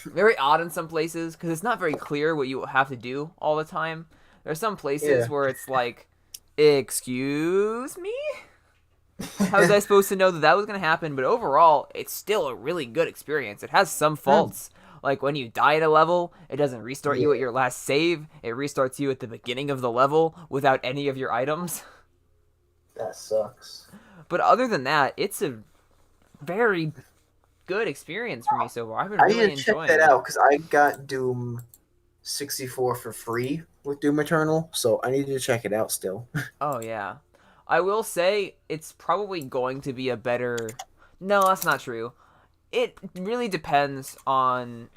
Very odd in some places because it's not very clear what you have to do all the time. There's some places Yeah. where it's like, excuse me? How was I supposed to know that that was going to happen? But overall, it's still a really good experience. It has some Hmm. faults. Like when you die at a level, it doesn't restart you at Yeah, your last save. It restarts you at the beginning of the level without any of your items. that sucks. But other than that, it's a very good experience for me so far. I've been I need really to check enjoying that it. out because I got Doom 64 for free with Doom Eternal, so I need to check it out still. Oh yeah. I will say it's probably going to be a better. No, that's not true. It really depends on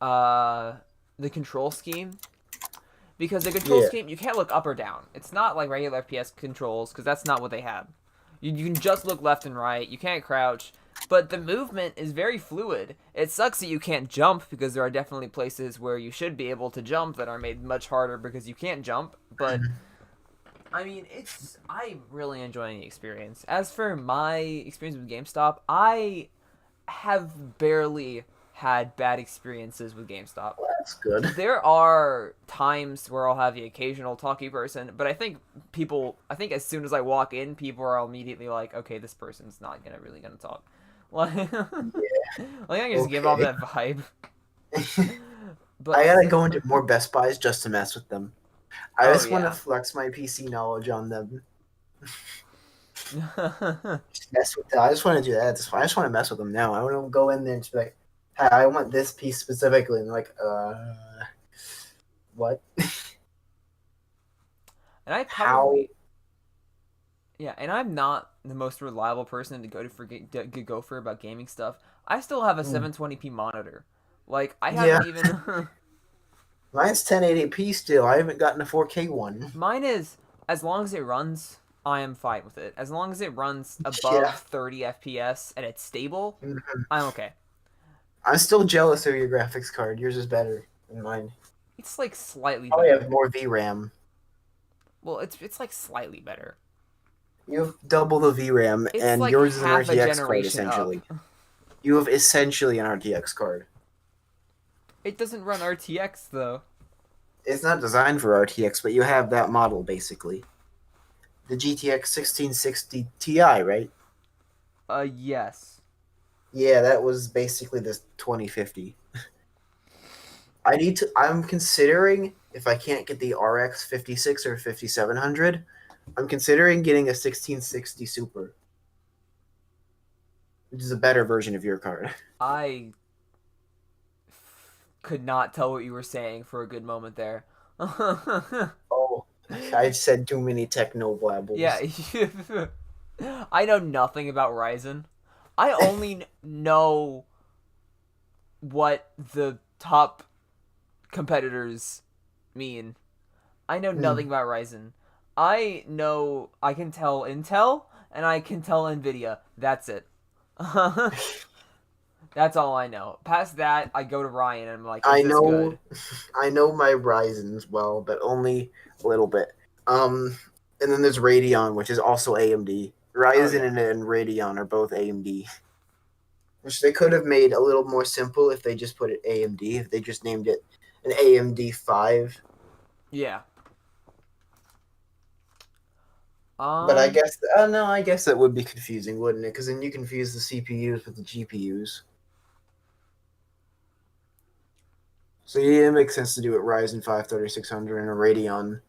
uh the control scheme, because the control Yeah. scheme you can't look up or down. It's not like regular FPS controls because that's not what they have. You can just look left and right. You can't crouch, but the movement is very fluid. It sucks that you can't jump because there are definitely places where you should be able to jump that are made much harder because you can't jump. But I mean, I'm really enjoying the experience. As for my experience with GameStop, I have barely had bad experiences with GameStop. Well, that's good. There are times where I'll have the occasional talky person, but I think as soon as I walk in, people are immediately like, okay, this person's not really gonna talk. Like, like I just give off Okay. that vibe. I But gotta go into more Best Buys just to mess with them. I oh just want to yeah. flex my PC knowledge on them. Just mess with them. I just want to do that. That's fine. I just want to mess with them now. I want to go in there and just be like, "Hey, I want this piece specifically," and they're like, what? And I How? probably Yeah, and I'm not the most reliable person to go for about gaming stuff. I still have a Hmm. 720p monitor. Like I Yeah, haven't even mine's 1080p still. I haven't gotten a 4K one. mine is, as long as it runs, I am fine with it. As long as it runs above Yeah. 30 FPS and it's stable, Mhm. I'm okay. I'm still jealous of your graphics card. Yours is better than mine. It's like slightly Probably have better. more VRAM. Well, it's like slightly better. You have double the VRAM, It's and like yours is an half a RTX card generation up. essentially. You have essentially an RTX card. It doesn't run RTX though. It's not designed for RTX, but you have that model basically. The GTX 1660 Ti, right? Yes. Yeah, that was basically the 2050. I need to. I'm considering if I can't get the RX 56 or 5700. I'm considering getting a 1660 Super, which is a better version of your card. I could not tell what you were saying for a good moment there. Oh, I said too many techno Yeah, blabbles. I know nothing about Ryzen. I only know what the top competitors mean. I know Hmm. nothing about Ryzen. I know I can tell Intel and I can tell Nvidia. That's it. That's all I know. Past that, I go to Ryan and I'm like, is I this know, good? I know my Ryzen's well, but only a little bit. Um, and then there's Radeon, which is also AMD. Oh Ryzen yeah. and Radeon are both AMD, which they could have made a little more simple if they just put it AMD. If they just named it an AMD 5. Yeah. But I Um guess, no, I guess that would be confusing, wouldn't it? Because then you confuse the CPUs with the GPUs. So yeah, it makes sense to do it Ryzen 5 3600 and a Radeon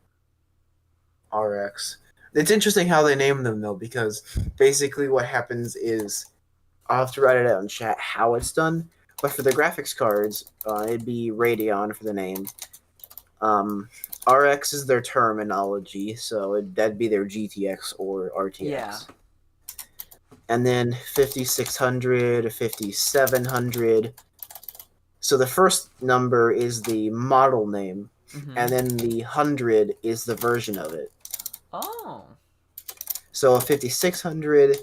RX. It's interesting how they name them though, because basically what happens is I'll have to write it out in chat how it's done. But for the graphics cards, it'd be Radeon for the name. Um, RX is their terminology, so that'd be their GTX or yeah. RTX. And then 5600, 5700. So the first number is the model name, and Mhm. then the 100 is the version of it. Oh. So a 5600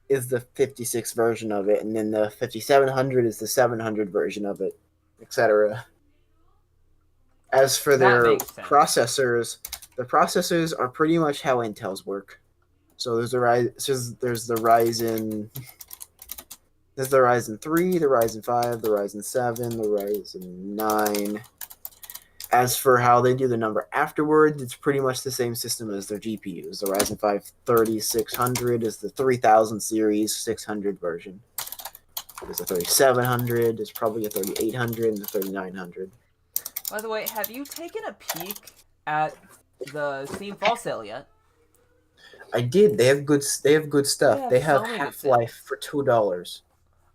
is the 56 version of it, and then the 5700 is the 700 version of it, etc. As for That their makes sense. processors, the processors are pretty much how Intel's work. So there's the Ryzen 3, the Ryzen 5, the Ryzen 7, the Ryzen 9, As for how they do the number afterwards, it's pretty much the same system as their GPUs. The Ryzen 5 3600 is the 3000 series 600 version. There's a 3700, there's probably a 3800 and a 3900. By the way, have you taken a peek at the Steam Fall Sale yet? I did. They have good. They have good stuff. have They have so many good Half-Life for $2.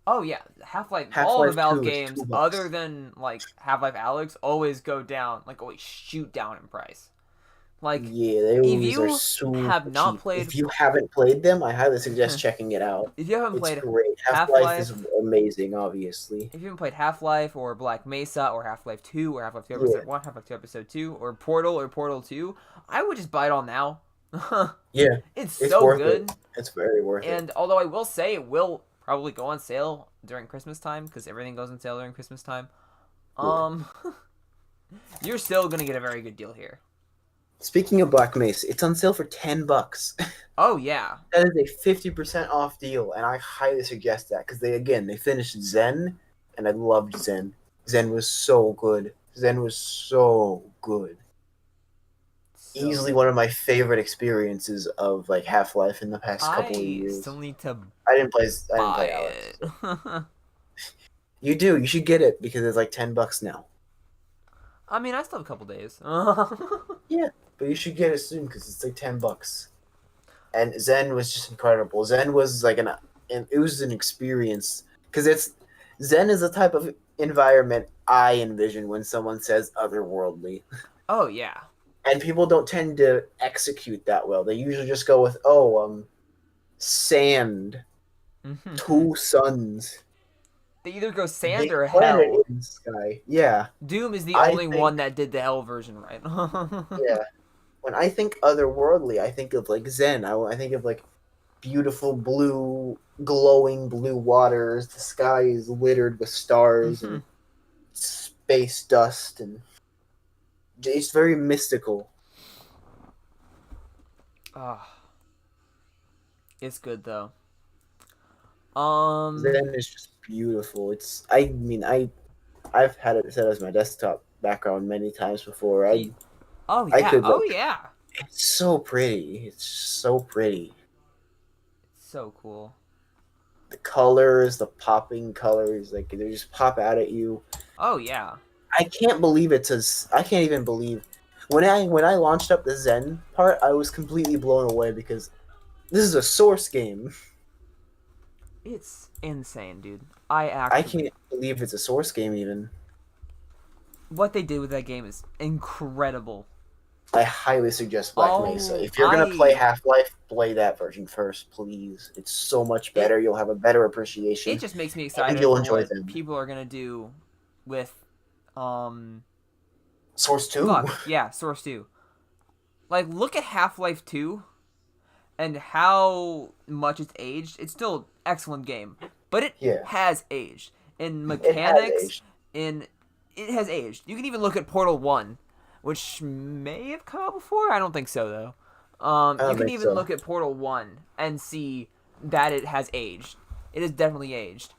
Oh yeah, Half-Life. All the Half-Life Valve 2 is games, $2. other than like Half-Life Alyx, always go down. Like always shoot down in price. Like Yeah, they if always are you super have not cheap. played, If you haven't played them, I highly suggest checking it out. if you haven't It's played great. Half-Life is Half-Life, amazing, obviously. if you haven't played Half-Life or Black Mesa or Half-Life 2 or Half-Life 2 Yeah, Episode 1, Half-Life 2 Episode 2 or Portal 2, I would just buy it all now. yeah, It's it's so worth good. it. It's very worth it. And although I will say it will probably go on sale during Christmas time because everything goes on sale during Christmas time, Yeah. you're still gonna get a very good deal here. Speaking of Black Mesa, it's on sale for $10. Oh yeah, That is a 50% off deal, and I highly suggest that because they finished Zen, and I loved Zen. Zen was so good. Zen was so good. so Easily one of my favorite experiences of like Half-Life in the past couple of I years. still need to I didn't play. I didn't buy play Alex. it. You do. You should get it because it's like $10 now. I mean, I still have a couple days. Yeah, but you should get it soon because it's like $10. And Zen was just incredible. Zen was like it was an experience because it's Zen is the type of environment I envision when someone says otherworldly. Oh yeah. And people don't tend to execute that well. They usually just go with sand, two suns, They either go big sand or planet hell. in the sky. Yeah, Doom is the I only think- one that did the hell version right. yeah. When I think otherworldly, I think of like Zen. I think of like beautiful blue, glowing blue waters. The sky is littered with stars and space dust, and it's very mystical. Ah, it's good though. Zen is just beautiful. I mean, I've had it set as my desktop background many times before. Oh I yeah. could, Oh like, yeah. it's so pretty. It's so pretty. So cool. The colors, the popping colors, like they just pop out at you. Oh yeah. I can't believe I can't even believe when I launched up the Zen part, I was completely blown away because this is a Source game. It's insane, dude. I can't believe it's a Source game even. What they did with that game is incredible. I highly suggest Black Oh, Mesa. If you're gonna play Half-Life, play that version first, please. It's so much better. You'll have a better appreciation. It just makes me excited you'll for enjoy what them. people are gonna do with Source 2? yeah, Source 2. Like look at Half-Life 2 and how much it's aged. It's still an excellent game, but it has aged in mechanics. It has aged. You can even look at Portal 1, which may have come out before. I don't think so though. You can even look at Portal 1 and see that it has aged. It has definitely aged.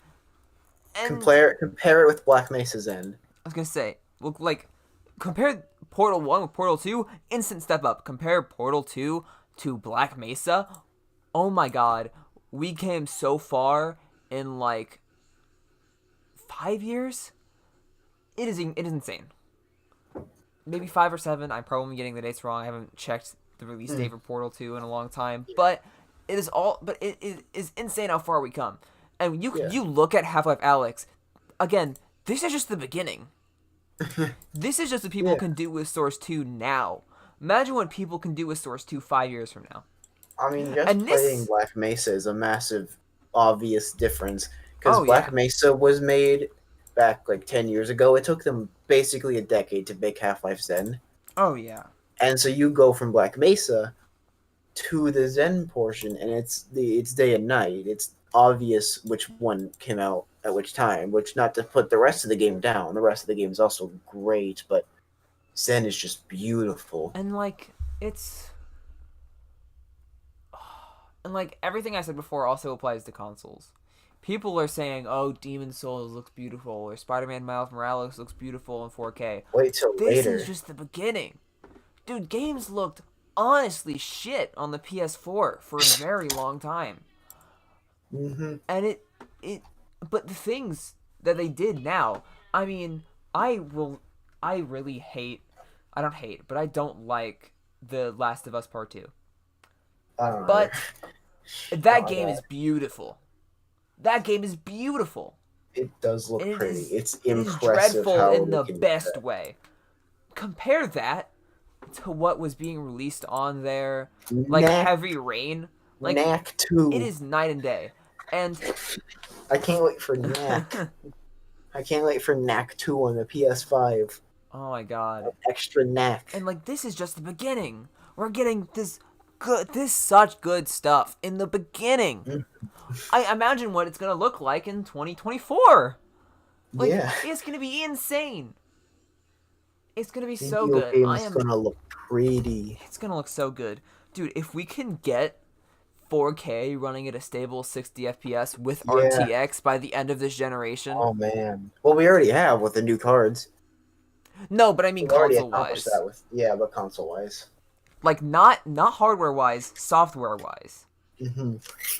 And compare it with Black Mesa's End. I was gonna say, look, like compare Portal 1 with Portal 2, instant step up. Compare Portal 2 to Black Mesa. Oh my god, we came so far in like 5 years. It is insane. Maybe 5 or 7. I'm probably getting the dates wrong. I haven't checked the release date for Portal 2 in a long time. But it is insane how far we come. And you look at Half-Life Alyx. Again, this is just the beginning. This is just what people can do with Source 2 now. Imagine what people can do with Source 2 5 years from now. I mean, playing Black Mesa is a massive, obvious difference. Because Black Mesa was made back like 10 years ago. It took them basically a decade to make Half-Life Zen. Oh, yeah. And so you go from Black Mesa to the Zen portion, and it's day and night. It's obvious which one came out at which time, which not to put the rest of the game down. The rest of the game is also great, but Zen is just beautiful. And like everything I said before also applies to consoles. people are saying, "Oh, Demon Souls looks beautiful," or "Spider-Man Miles Morales looks beautiful in 4K." Wait till This is later. just the beginning, dude. Games looked honestly shit on the PS4 for a very long time, Hmm. and it. But the things that they did now, I mean, I will, I really hate. I don't hate, but I don't like the Last of Us Part Two. I don't know. But that God, game is beautiful. That game is beautiful. it does And look pretty. It's it is impressive dreadful how in they the can do best that. way. Compare that to what was being released on there, like Knack, Heavy Rain. Like Knack it 2. is night and day. And I can't wait for Knack. I can't wait for Knack 2 on the PS5. oh my god. Extra Knack. And like this is just the beginning. We're getting this such good stuff in the beginning. Mm. I imagine what it's going to look like in 2024. Like Yeah. it's going to be insane. It's going to be so Video good. game's gonna look pretty. It's going to look so good. Dude, if we can get 4K running at a stable 60 FPS with Yeah. RTX by the end of this generation. Oh man. Well, we already have with the new cards. No, but I mean We've already console accomplished wise. that with but console wise. Like not hardware wise, software wise. Hmm.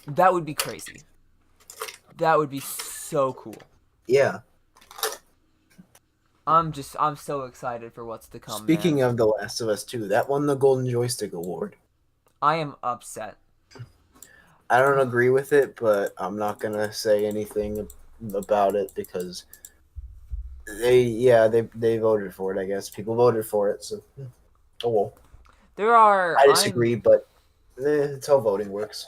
That would be crazy. That would be so cool. Yeah. I'm so excited for what's to come, Speaking man. of The Last of Us 2, that won the Golden Joystick Award. I am upset. I don't agree with it, but I'm not gonna say anything about it because they voted for it. I guess people voted for it, so oh well. There are I disagree, but it's how voting works.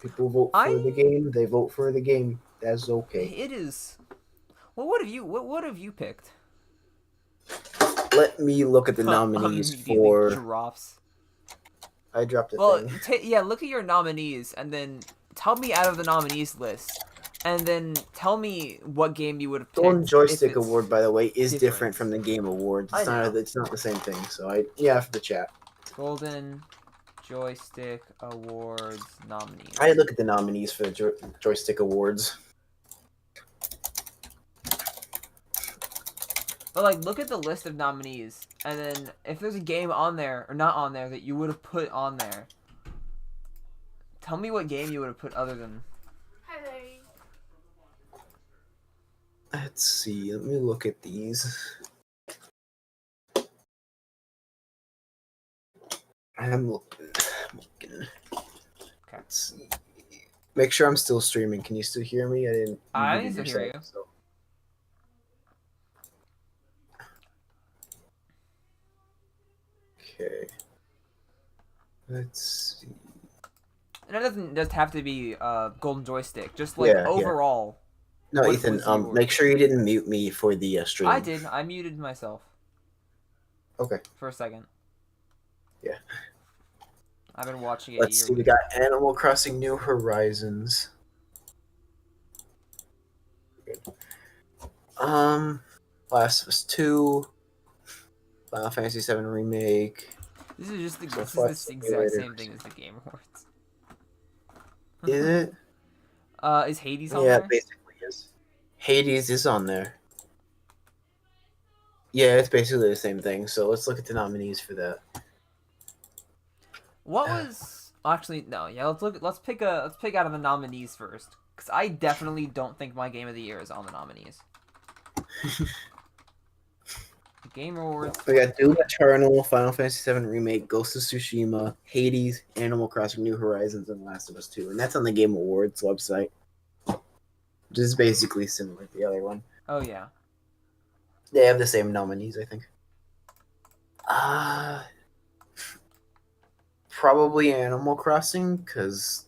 People vote for the game. They vote for the game. That's okay. it is. Well, what have you picked? Let me look at the nominees Immediately for. drops. I dropped a Well, thing. yeah, look at your nominees and then tell me out of the nominees list, and then tell me what game you would have picked. Golden Joystick if it's Award, by the way, is different. different from the Game Awards. I It's know. not. It's not the same thing. So for the chat. Golden Joystick Awards nominees. I look at the nominees for the Joystick Awards. But like, look at the list of nominees, and then if there's a game on there or not on there that you would have put on there, tell me what game you would have put other than. Hi, Larry. Let's see. Let me look at these. I'm looking. Okay. Let's see. Make sure I'm still streaming. Can you still hear me? I didn't. I muted can hear you. So. Okay. Let's see. And it doesn't just have to be Golden Joystick. Just like Yeah. overall. No, What Ethan. was yours? Make sure you didn't mute me for the stream. I did. I muted myself Okay. for a second. Yeah. I've been watching it. Let's see. We got Animal Crossing: New Horizons. Last of Us 2, Final Fantasy 7 Remake. This is just So this Flight is the exact Simulator. same thing as the Game Awards. Is it? Is Hades on Yeah, there? it basically is. Hades is on there. Yeah, it's basically the same thing. So let's look at the nominees for that. What was actually no? Yeah, let's pick out of the nominees first, because I definitely don't think my game of the year is on the nominees. Game Awards. We got Doom Eternal, Final Fantasy VII Remake, Ghost of Tsushima, Hades, Animal Crossing: New Horizons, and Last of Us 2, and that's on the Game Awards website, which is basically similar to the other one. Oh yeah. They have the same nominees, I think. Probably Animal Crossing, because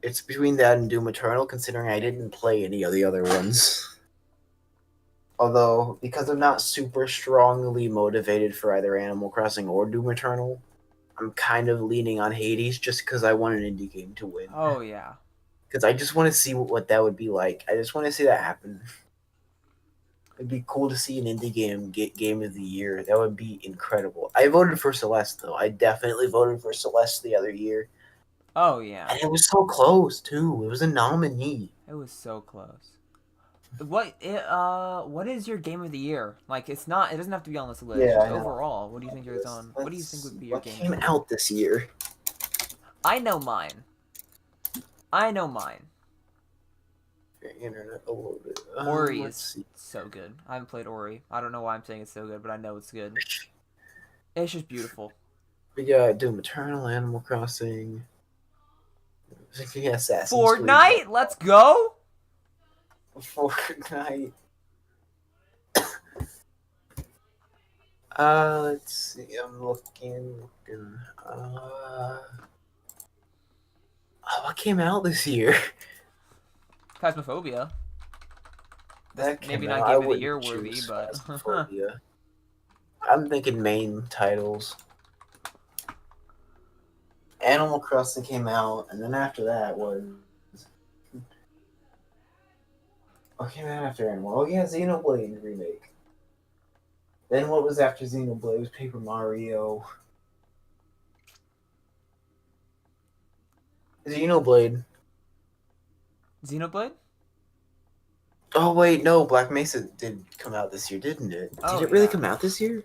it's between that and Doom Eternal, considering I didn't play any of the other ones. Although, because I'm not super strongly motivated for either Animal Crossing or Doom Eternal, I'm kind of leaning on Hades just because I want an indie game to win. Oh yeah. Because I just want to see what that would be like. I just want to see that happen. It'd be cool to see an indie game get Game of the Year. That would be incredible. I voted for Celeste, though. I definitely voted for Celeste the other year. Oh yeah, And it was so close too. It was a nominee. it was so close. What is your game of the year? Like, it's not. It doesn't have to be on this list. Yeah, Just I know. overall, what do you think yours on? What do you think Let's would be your what game of came the year? out this year? I know mine. I know mine. Internet a little bit. Ori Let's is see. so good. I haven't played Ori. I don't know why I'm saying it's so good, but I know it's good. It's just beautiful. We got Doom Eternal, Animal Crossing. Yeah, Assassin's Creed. Fortnite, let's go. Fortnite. Let's see. I'm looking. What came out this year? Phasmophobia. That Maybe came not out. Game I of the wouldn't Year worthy, choose but Phasmophobia. I'm thinking main titles. Animal Crossing came out, and then after that was. What came out after Animal? Oh yeah, Xenoblade remake. Then what was after Xenoblade? It was Paper Mario. Xenoblade. Xenoblade. Oh wait, no, Black Mesa did come out this year, didn't it? Oh, Did it really yeah. come out this year?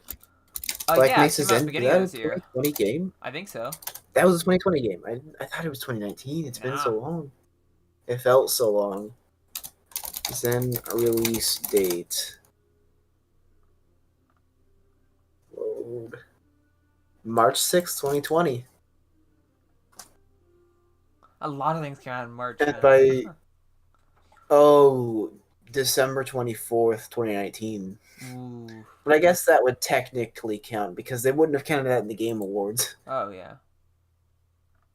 Black Yeah, it Mesa's came out at End, the was beginning that of a this year. 2020 game? I think so. That was a 2020 game. I thought it was 2019. It's been Nah. so long. It felt so long. Zen release date. Load. March 6th, 2020. A lot of things came out in March. And Man. by December 24th, 2019. Ooh. But I guess that would technically count because they wouldn't have counted that in the Game Awards. Oh yeah.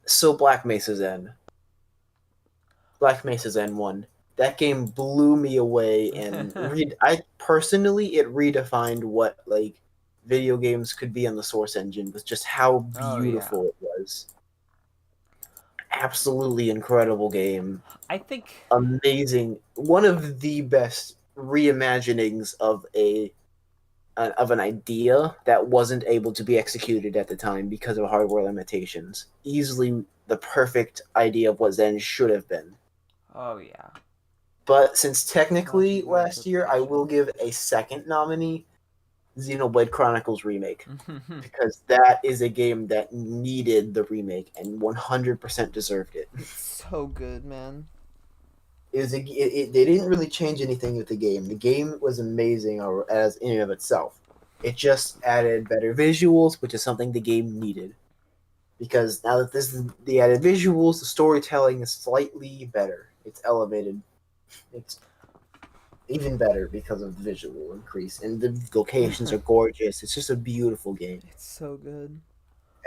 So Black Mesa's End. Black Mesa's End 1. That game blew me away, and I personally, it redefined what like video games could be on the Source engine with just how beautiful it was. Absolutely incredible game. I think Amazing. One of the best reimaginings of an idea that wasn't able to be executed at the time because of hardware limitations. Easily the perfect idea of what Zen should have been. Oh yeah. But since technically last year, I will give a second nominee, Xenoblade Chronicles Remake, because that is a game that needed the remake and 100% deserved it. It's so good, man. They didn't really change anything with the game. The game was amazing as in and of itself. It just added better visuals, which is something the game needed. Because now that this is the added visuals, the storytelling is slightly better. It's elevated. It's even better because of the visual increase, and the locations are gorgeous. It's just a beautiful game. It's so good.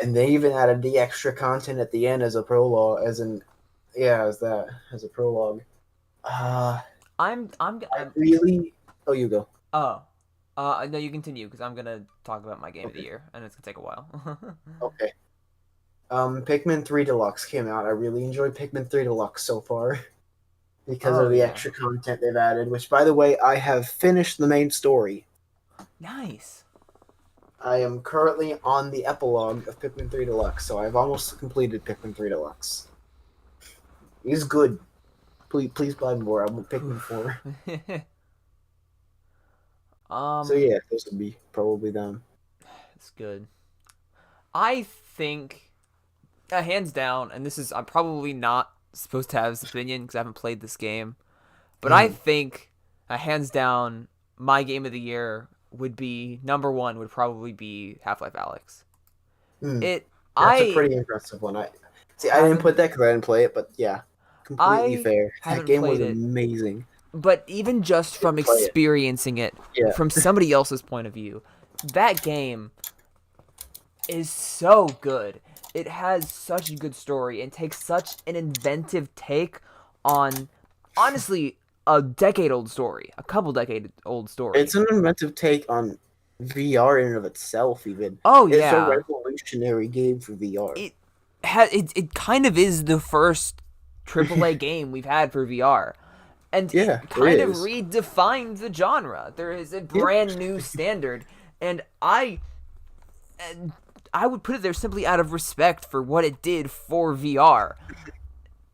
And they even added the extra content at the end as a prologue, as a prologue. I'm really. Oh, you go. Oh, no, you continue because I'm gonna talk about my game of the year, and it's gonna take a while. Okay. Pikmin 3 Deluxe came out. I really enjoyed Pikmin 3 Deluxe so far. Because of the extra content they've added, which, by the way, I have finished the main story. Nice. I am currently on the epilogue of Pikmin 3 Deluxe, so I've almost completed Pikmin 3 Deluxe. He's good. Please buy more. I want Pikmin 4. So yeah, those would be probably them. It's good. I think, hands down, and this is, I'm probably not supposed to have this opinion because I haven't played this game, but I think hands down my game of the year would be number one would probably be Half-Life Alyx. That's a pretty impressive one. I didn't put that because I didn't play it, but yeah, completely fair. That game was amazing. But even just from experiencing it from somebody else's point of view, that game is so good. It has such a good story and takes such an inventive take on, honestly, a decade-old story. A couple decade-old story. It's an inventive take on VR in and of itself, even. Oh, it's yeah. It's a revolutionary game for VR. It kind of is the first AAA game we've had for VR. And it kind of redefined the genre. There is a brand new standard. And I would put it there simply out of respect for what it did for VR.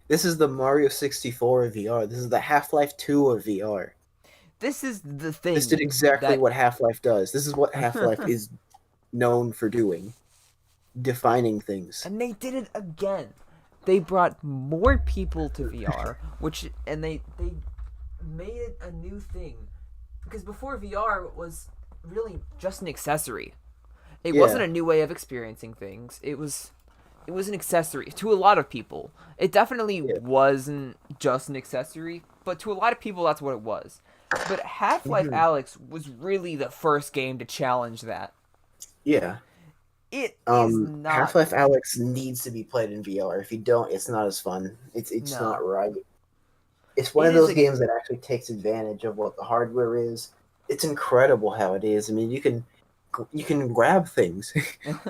This is the Mario 64 of VR. This is the Half-Life 2 of VR. This is the This did thing exactly that what Half-Life does. This is what Half-Life is known for doing. Defining things. and they did it again. They brought more people to VR, and they made it a new thing. Because before VR was really just an accessory. It wasn't a new way of experiencing things. It was an accessory to a lot of people. It definitely wasn't just an accessory, but to a lot of people that's what it was. But Half-Life Alyx was really the first game to challenge that. Yeah. It is not. Half-Life Alyx needs to be played in VR. If you don't, it's not as fun. It's No. not right. It's one of those games that actually takes advantage of what the hardware is. It's incredible how it is. I mean, you can grab things.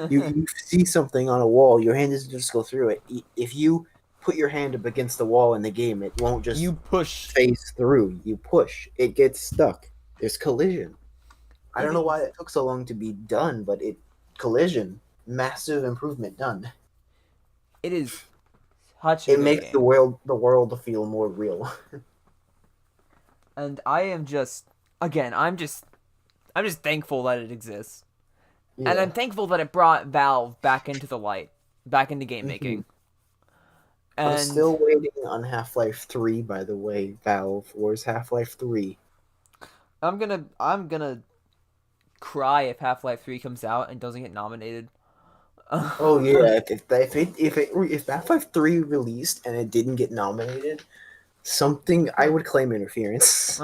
you see something on a wall, your hand doesn't just go through it. If you put your hand up against the wall in the game, it won't just You push. face through. You push. It gets stuck. There's collision. I don't know why it took so long to be done, but collision, massive improvement done. It is such a It good makes game. the world feel more real. And I am just I'm just thankful that it exists. Yeah. And I'm thankful that it brought Valve back into the light, back into game making. And I'm still waiting on Half-Life 3, by the way, Valve. Where's Half-Life 3? I'm gonna cry if Half-Life 3 comes out and doesn't get nominated. Oh yeah, if Half-Life 3 released and it didn't get nominated, I would claim interference.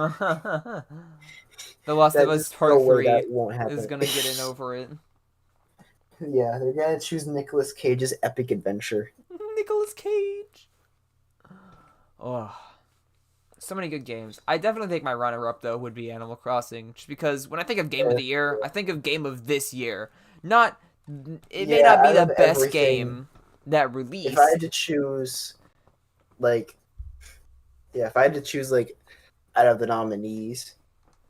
The Last of Us Part 3 is gonna get in over it. Yeah, they're gonna choose Nicolas Cage's epic adventure. Nicolas Cage. Oh, so many good games. I definitely think my runner-up though would be Animal Crossing, just because when I think of Game of the Year, I think of Game of this year. Not, it may not be the best game that released. If I had to choose, out of the nominees,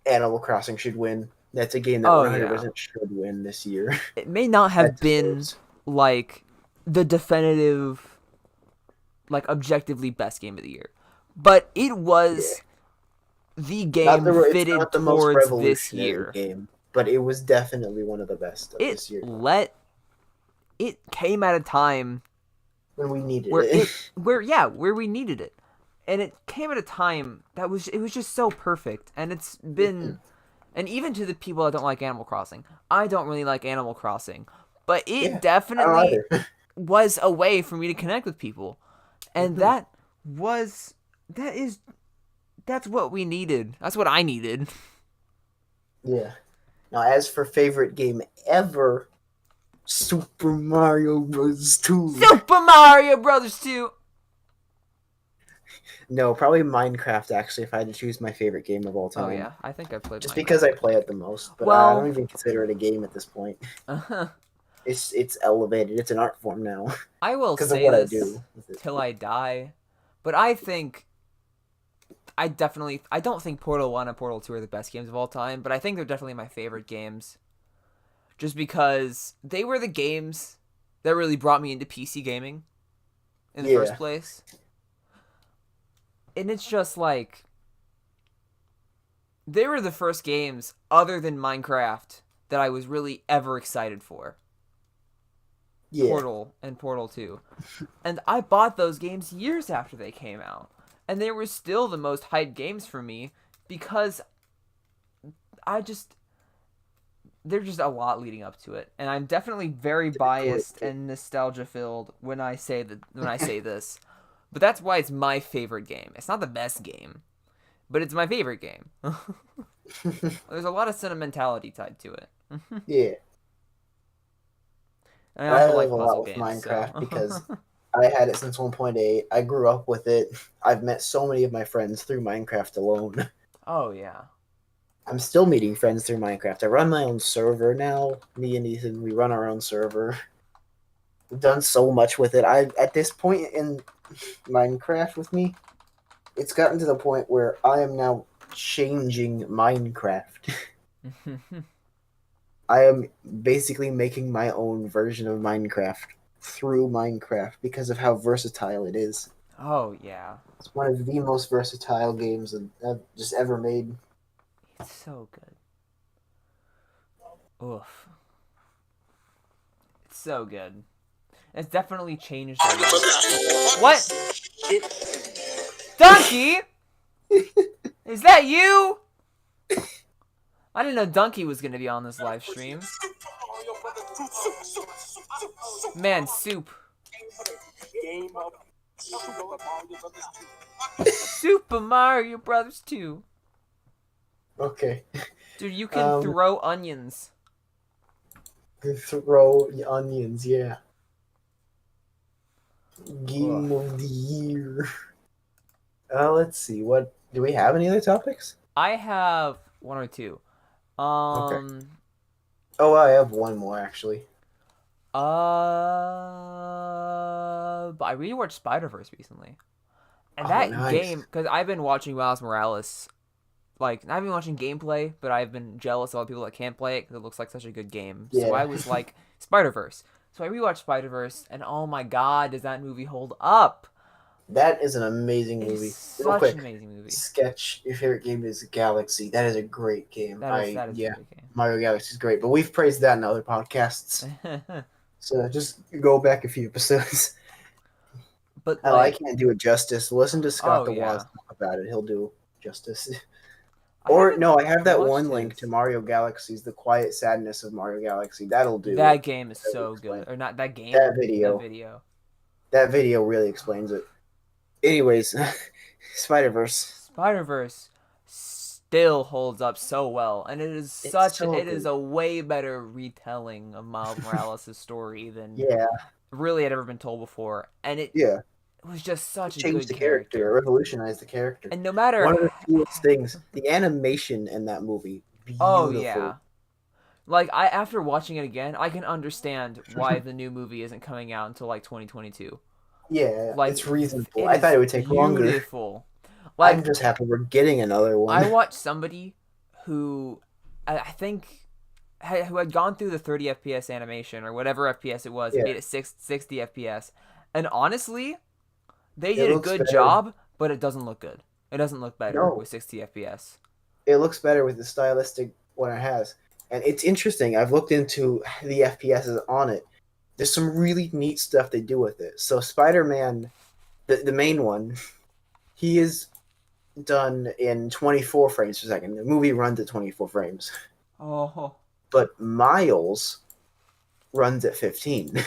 Animal Crossing should win. That's a game that 100% should win this year. It may not have been like the definitive, like objectively best game of the year, but it was the game fitted towards this year. Game, but it was definitely one of the best of this year. It came at a time when we needed it. where we needed it, and it came at a time it was just so perfect, and it's been. And even to the people that don't like Animal Crossing, I don't really like Animal Crossing, but it definitely was a way for me to connect with people, and that's what we needed. That's what I needed. Yeah. Now, as for favorite game ever, Super Mario Bros. 2. Super Mario Bros. 2. No, probably Minecraft, actually, if I had to choose my favorite game of all time. Oh, yeah. I think I played Just Minecraft. because I play it the most. But I don't even consider it a game at this point. Uh-huh. It's elevated. It's an art form now. I will say this till I die. But I don't think Portal 1 and Portal 2 are the best games of all time, but I think they're definitely my favorite games. Just because they were the games that really brought me into PC gaming in the first place. And it's just like, they were the first games other than Minecraft that I was really ever excited for. Yeah. Portal and Portal 2. And I bought those games years after they came out. And they were still the most hyped games for me because there's just a lot leading up to it. And I'm definitely very biased and nostalgia filled when I say this. But that's why it's my favorite game. It's not the best game, but it's my favorite game. There's a lot of sentimentality tied to it. Yeah. And I also like a lot with Minecraft because I had it since 1.8. I grew up with it. I've met so many of my friends through Minecraft alone. Oh, yeah. I'm still meeting friends through Minecraft. I run my own server now. Me and Ethan, we run our own server. We've done so much with it. At this point in Minecraft with me, it's gotten to the point where I am now changing Minecraft. I am basically making my own version of Minecraft through Minecraft because of how versatile it is. Oh yeah, It's one of the most versatile games that I've just ever made. it's so good. Oof, it's so good. It's definitely changed our life. What? Donkey? Is that you? I didn't know Donkey was gonna be on this live stream. Man, soup. Super Mario Brothers 2. Okay. Dude, you can throw onions. Throw the onions, yeah. Game Ugh. of the year. Let's see. What do we have? Any other topics? I have one or two. Okay. Oh, I have one more actually. But I rewatched Spider Verse recently, and Oh, that nice. game, because I've been watching Miles Morales. Like, I've been watching gameplay, but I've been jealous of all the people that can't play it because it looks like such a good game. So I Yeah, was like, Spider Verse. So I rewatched Spider Verse, and oh my god, does that movie hold up? that is an amazing It is movie. Real such an quick, amazing movie. sketch. Your favorite game is Galaxy. That is a great game. That is a Yeah, great game. Mario Galaxy is great, but we've praised that in other podcasts. So just go back a few episodes. But Hell, I like, can't do it justice. Listen to Scott oh the Woz yeah, talk about it. He'll do justice. I Or haven't no, I have that watched one link to his. Mario Galaxy's The Quiet Sadness of Mario Galaxy. That'll do it. That game is That'll so explain good, it. or not that game, That that video. video. That video really explains it. Anyways, Spider Verse. Spider Verse still holds up so well, and It's so it is good. a way better retelling of Miles Morales' story than Yeah, really had ever been told before, and it yeah. was just It such a changed good the character, it character. revolutionized the character. And no matter, One of the coolest things, the animation in that movie, oh beautiful. yeah, like I after watching it again, I can understand why the new movie isn't coming out until like 2022. Yeah, Like it's reasonable. it I thought is it would take longer. beautiful. I'm Like just happy we're getting another I one. watched somebody who I think who had gone through the 30 FPS animation or whatever FPS it was and Yeah, made it 60 FPS. And honestly, they it did a looks good better. job, but it doesn't look good. It doesn't look better No, with 60 FPS. it looks better with the stylistic one it has. And it's interesting. I've looked into the FPSs on it. There's some really neat stuff they do with it. So Spider-Man, the main one, he is done in 24 frames per second. The movie runs at 24 frames, Oh, but Miles runs at 15.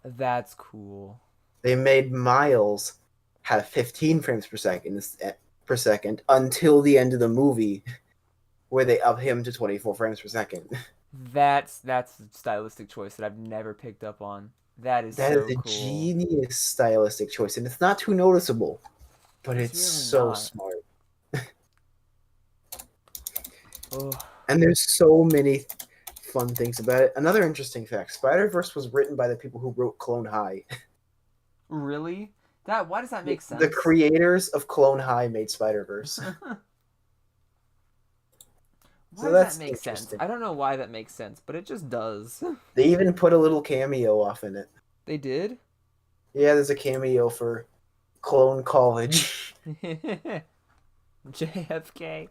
that's cool. They made Miles have 15 frames per second until the end of the movie, where they up him to 24 frames per second. That's a stylistic choice that I've never picked up on. That is That is so a cool. genius stylistic choice, and it's not too noticeable, but It's it's really so not. smart. Oh, And there's so many fun things about it. Another interesting fact: Spider Verse was written by the people who wrote Clone High. really? That why does that make The sense? creators of Clone High made Spider Verse, Why so does that that's make sense? interesting. I don't know why that makes sense, but it just does. They even put a little cameo off in it. They did? Yeah, there's a cameo for Clone College. JFK.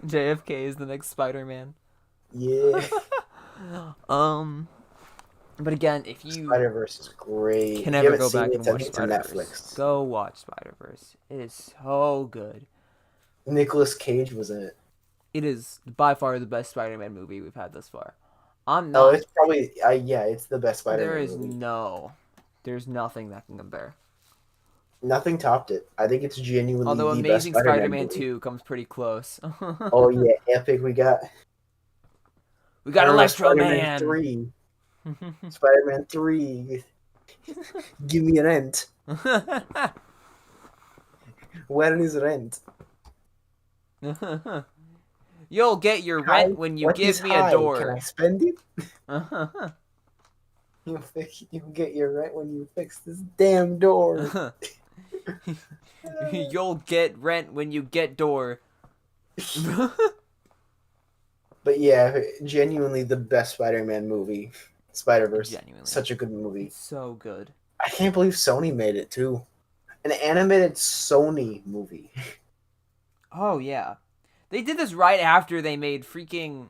JFK is the next Spider-Man. Yeah, Um, but again, if you Spider Verse is great. can If you ever haven't go seen back it, and I think watch it's on Spider-Verse, Netflix. go watch Spider-Verse. It is so good. Nicolas Cage was in it. It is by far the best Spider-Man movie we've had thus far. I'm Oh, not. it's probably yeah, it's the best There Spider-Man is movie. there's nothing that can compare. Nothing topped it. I think it's genuinely Although the best Amazing Spider-Man Spider-Man movie. 2 comes pretty close. Oh yeah, epic. We got We I got don't know Electro Spider-Man Man. 3. Spider-Man 3. Give me rent. Where is rent? You'll get your Hi. rent when you What is give me a high? Can I door. spend it? You get your rent when you fix this damn door. You'll get rent when you get door. But yeah, genuinely the best Spider-Man movie, Spider-Verse. Genuinely, Such a good movie. it's so good. I can't believe Sony made it too. An animated Sony movie. Oh yeah, they did this right after they made freaking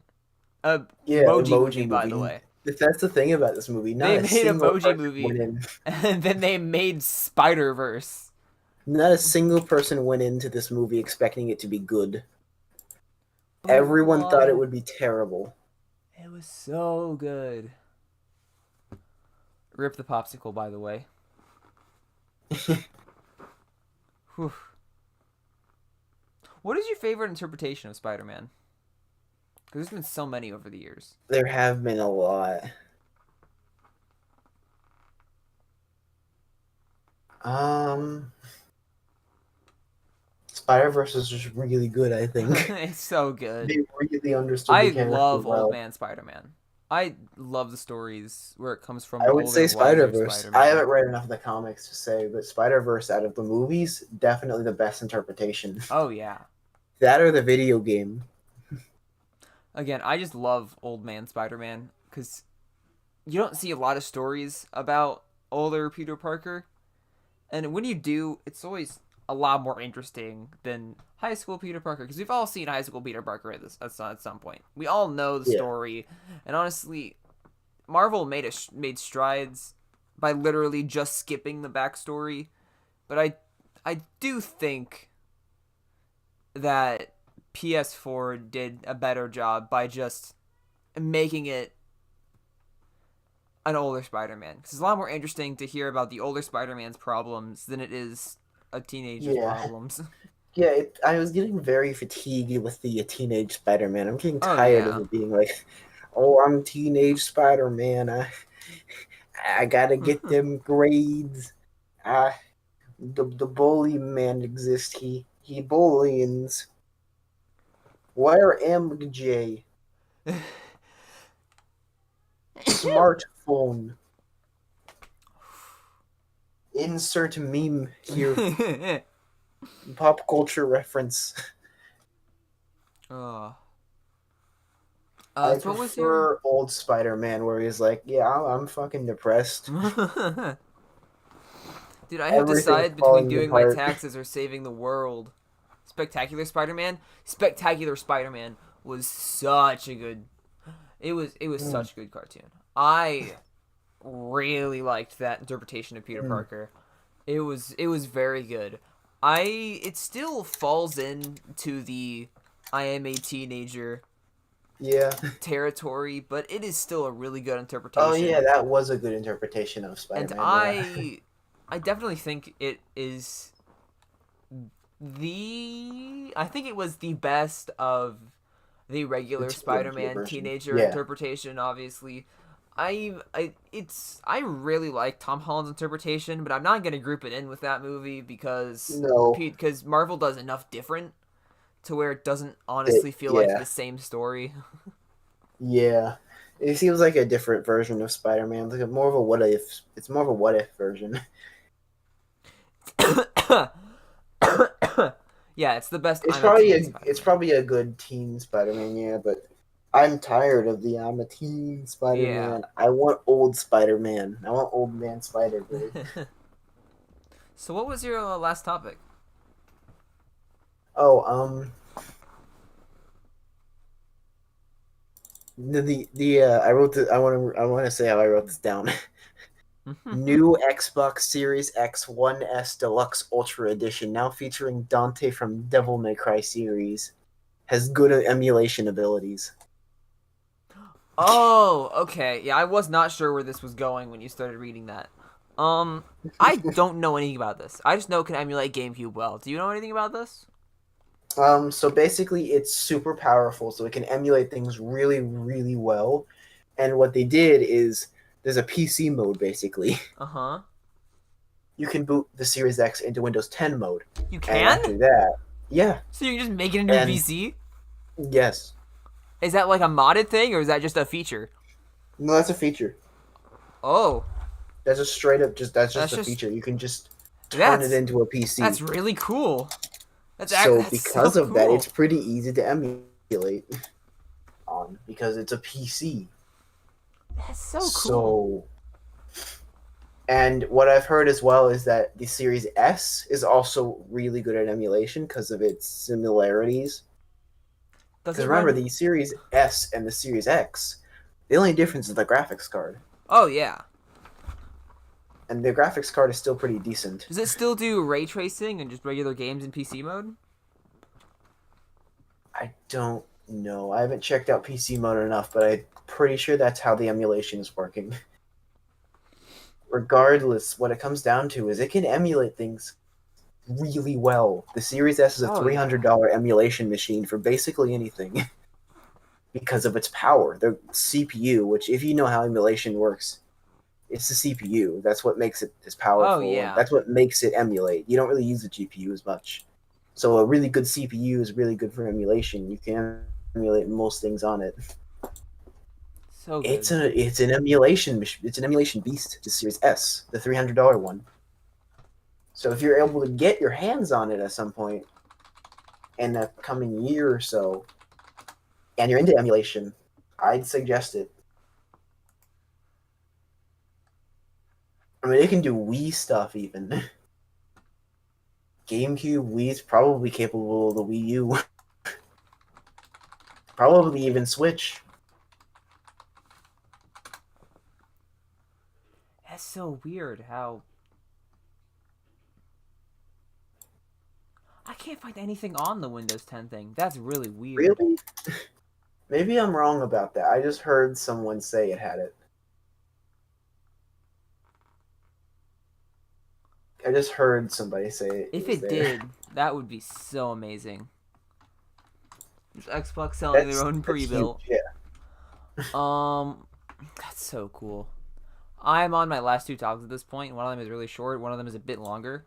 a Yeah, emoji movie. Emoji By the movie. way, That's the thing about this movie. Not they a made single emoji person movie, went in. and then they made Spider Verse. Not a single person went into this movie expecting it to be good. But Everyone thought it would be terrible. It was so good. Rip the popsicle, by the way. Whew. What is your favorite interpretation of Spider-Man? Because there's been so many over the years. There have been a lot. Spider-Verse is just really good, I think. It's so good. They really understood I the character love well. Old Man Spider-Man. I love the stories where it comes from. I would say wiser Spider-Verse. Spider-Man. I haven't read enough of the comics to say, but Spider-Verse out of the movies, definitely the best interpretation. Oh yeah. That or the video game. Again, I just love Old Man Spider-Man because you don't see a lot of stories about older Peter Parker, and when you do, it's always a lot more interesting than high school Peter Parker, because we've all seen high school Peter Parker at some point. We all know the story, and honestly, Marvel made strides by literally just skipping the backstory, but I do think that PS4 did a better job by just making it an older Spider-Man, because it's a lot more interesting to hear about the older Spider-Man's problems than it is a teenager's problems. Yeah, I was getting very fatigued with the teenage Spider-Man. I'm getting tired of it being like, oh, I'm teenage Spider-Man. I gotta get them grades. The bully man exists. He bullies. Where MJ? Smartphone. Insert meme here. Pop culture reference. I prefer old Spider-Man where he's like, yeah, I'm fucking depressed. Dude, I have to decide between doing my taxes or saving the world. Spectacular Spider-Man? Spectacular Spider-Man was such a good... It was such a good cartoon. I really liked that interpretation of Peter Parker. It was very good. It still falls into the I am a teenager territory, but it is still a really good interpretation. Oh yeah, that was a good interpretation of Spider-Man. And I definitely think it is I think it was the best of the regular Spider-Man teenager interpretation, obviously. I really like Tom Holland's interpretation, but I'm not gonna group it in with that movie because Marvel does enough different to where it doesn't honestly feel like the same story. Yeah, it seems like a different version of Spider-Man, like more of a what if. It's more of a what if version. Yeah, it's the best. It's probably a good teen Spider-Man, yeah, but I'm tired of the I'm a teen Spider-Man. Yeah. I want old Spider-Man. I want old man Spider-Man. So what was your last topic? Oh, I wrote the I want to say how I wrote this down. New Xbox Series X 1S Deluxe Ultra Edition, now featuring Dante from Devil May Cry series, has good emulation abilities. Oh, okay. Yeah, I was not sure where this was going when you started reading that. I don't know anything about this. I just know it can emulate GameCube well. Do you know anything about this? So basically it's super powerful, so it can emulate things really, really well. And what they did is there's a PC mode, basically. Uh-huh. You can boot the Series X into Windows 10 mode. You can? And after that, yeah. So you can just make it into a PC? Yes. Is that like a modded thing, or is that just a feature? No, that's a feature. Oh. That's just straight up that's just a feature. You can just turn it into a PC. That's really cool. Because of that, it's pretty easy to emulate. on because it's a PC. That's so cool. So, and what I've heard as well is that the Series S is also really good at emulation because of its similarities. Does Because it remember, run? the Series S and the Series X, the only difference is the graphics card. Oh yeah. And the graphics card is still pretty decent. Does it still do ray tracing and just regular games in PC mode? I don't know. I haven't checked out PC mode enough, but I'm pretty sure that's how the emulation is working. Regardless, what it comes down to is it can emulate things really well. The Series S is a Oh, $300 emulation machine for basically anything because of its power. The CPU, which if you know how emulation works, it's the CPU. That's what makes it as powerful. Oh, yeah. That's what makes it emulate. You don't really use the GPU as much. So a really good CPU is really good for emulation. You can emulate most things on it. So good. It's an emulation beast. The Series S, the $300 one. So if you're able to get your hands on it at some point in the coming year or so, and you're into emulation, I'd suggest it. I mean, it can do Wii stuff even. GameCube, Wii's probably capable of the Wii U. Probably even Switch. That's so weird how I can't find anything on the Windows 10 thing. That's really weird. Really? Maybe I'm wrong about that. I just heard someone say it had it. I just heard somebody say it. If was it there. did, that would be so amazing. Is Xbox selling their own That's pre-built? huge, yeah. That's so cool. I'm on my last 2 talks at this point. One of them is really short. One of them is a bit longer.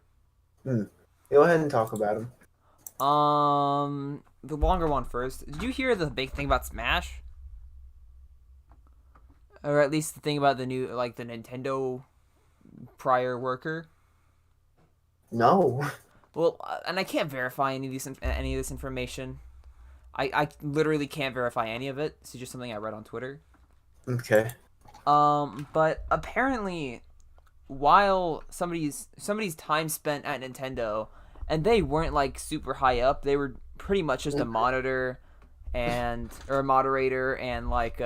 Go ahead and talk about them. The longer one first. Did you hear the big thing about Smash? Or at least the thing about the new, like, the Nintendo prior worker? No. Well, and I can't verify any of this information. I literally can't verify any of it. It's just something I read on Twitter. Okay. But apparently, while somebody's time spent at Nintendo, and they weren't like super high up, they were pretty much just a monitor or a moderator and like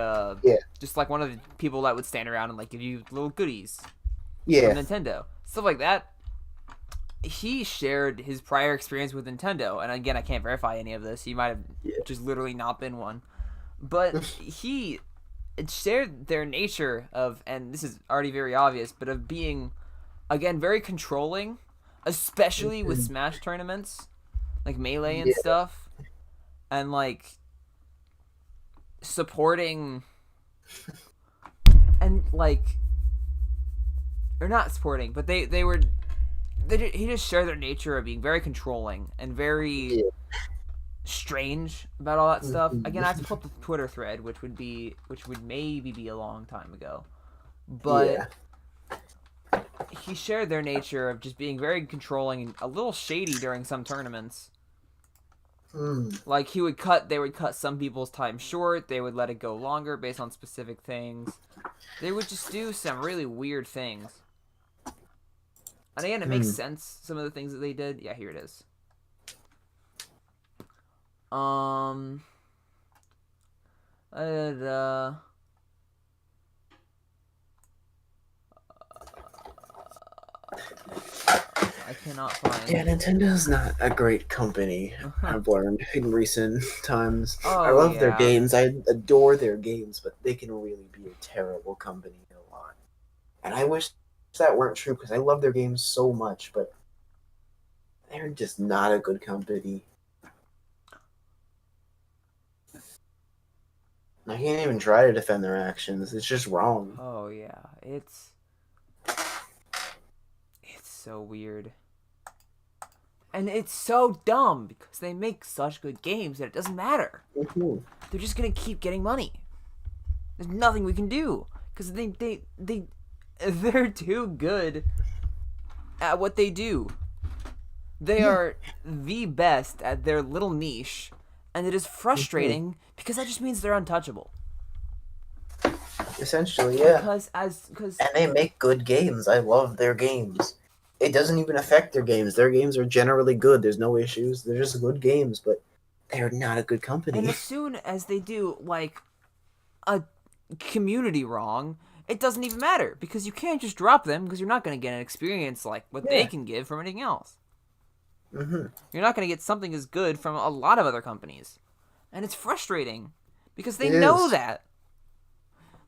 just like one of the people that would stand around and like give you little goodies from Nintendo, stuff like that. He shared his prior experience with Nintendo, and again, I can't verify any of this. He might have just literally not been one, but he shared their nature of, and this is already very obvious, but of being, again, very controlling, especially with Smash tournaments, like Melee and stuff, and like supporting, and like, or not supporting, but he just shared their nature of being very controlling and very strange about all that stuff. Again, I have to pull up the Twitter thread, which would maybe be a long time ago, but he shared their nature of just being very controlling and a little shady during some tournaments. Like they would cut some people's time short. They would let it go longer based on specific things. They would just do some really weird things. And again, it makes sense, some of the things that they did. Yeah, here it is. I cannot find. Yeah, Nintendo's not a great company. I've learned in recent times. Oh, I love their games. I adore their games, but they can really be a terrible company a lot. And I wish that weren't true because I love their games so much, but they're just not a good company. I can't even try to defend their actions. It's just wrong. Oh yeah, it's so weird. And it's so dumb because they make such good games that it doesn't matter. They're just gonna keep getting money. There's nothing we can do because they're too good at what they do. They are the best at their little niche, and it is frustrating because that just means they're untouchable. Essentially, yeah. Because And they make good games. I love their games. It doesn't even affect their games. Their games are generally good. There's no issues. They're just good games, but they're not a good company. and as soon as they do like a community wrong, it doesn't even matter because you can't just drop them because you're not going to get an experience like what they Yeah. can give from anything else. Hmm. You're not going to get something as good from a lot of other companies. And it's frustrating because they It know is. that.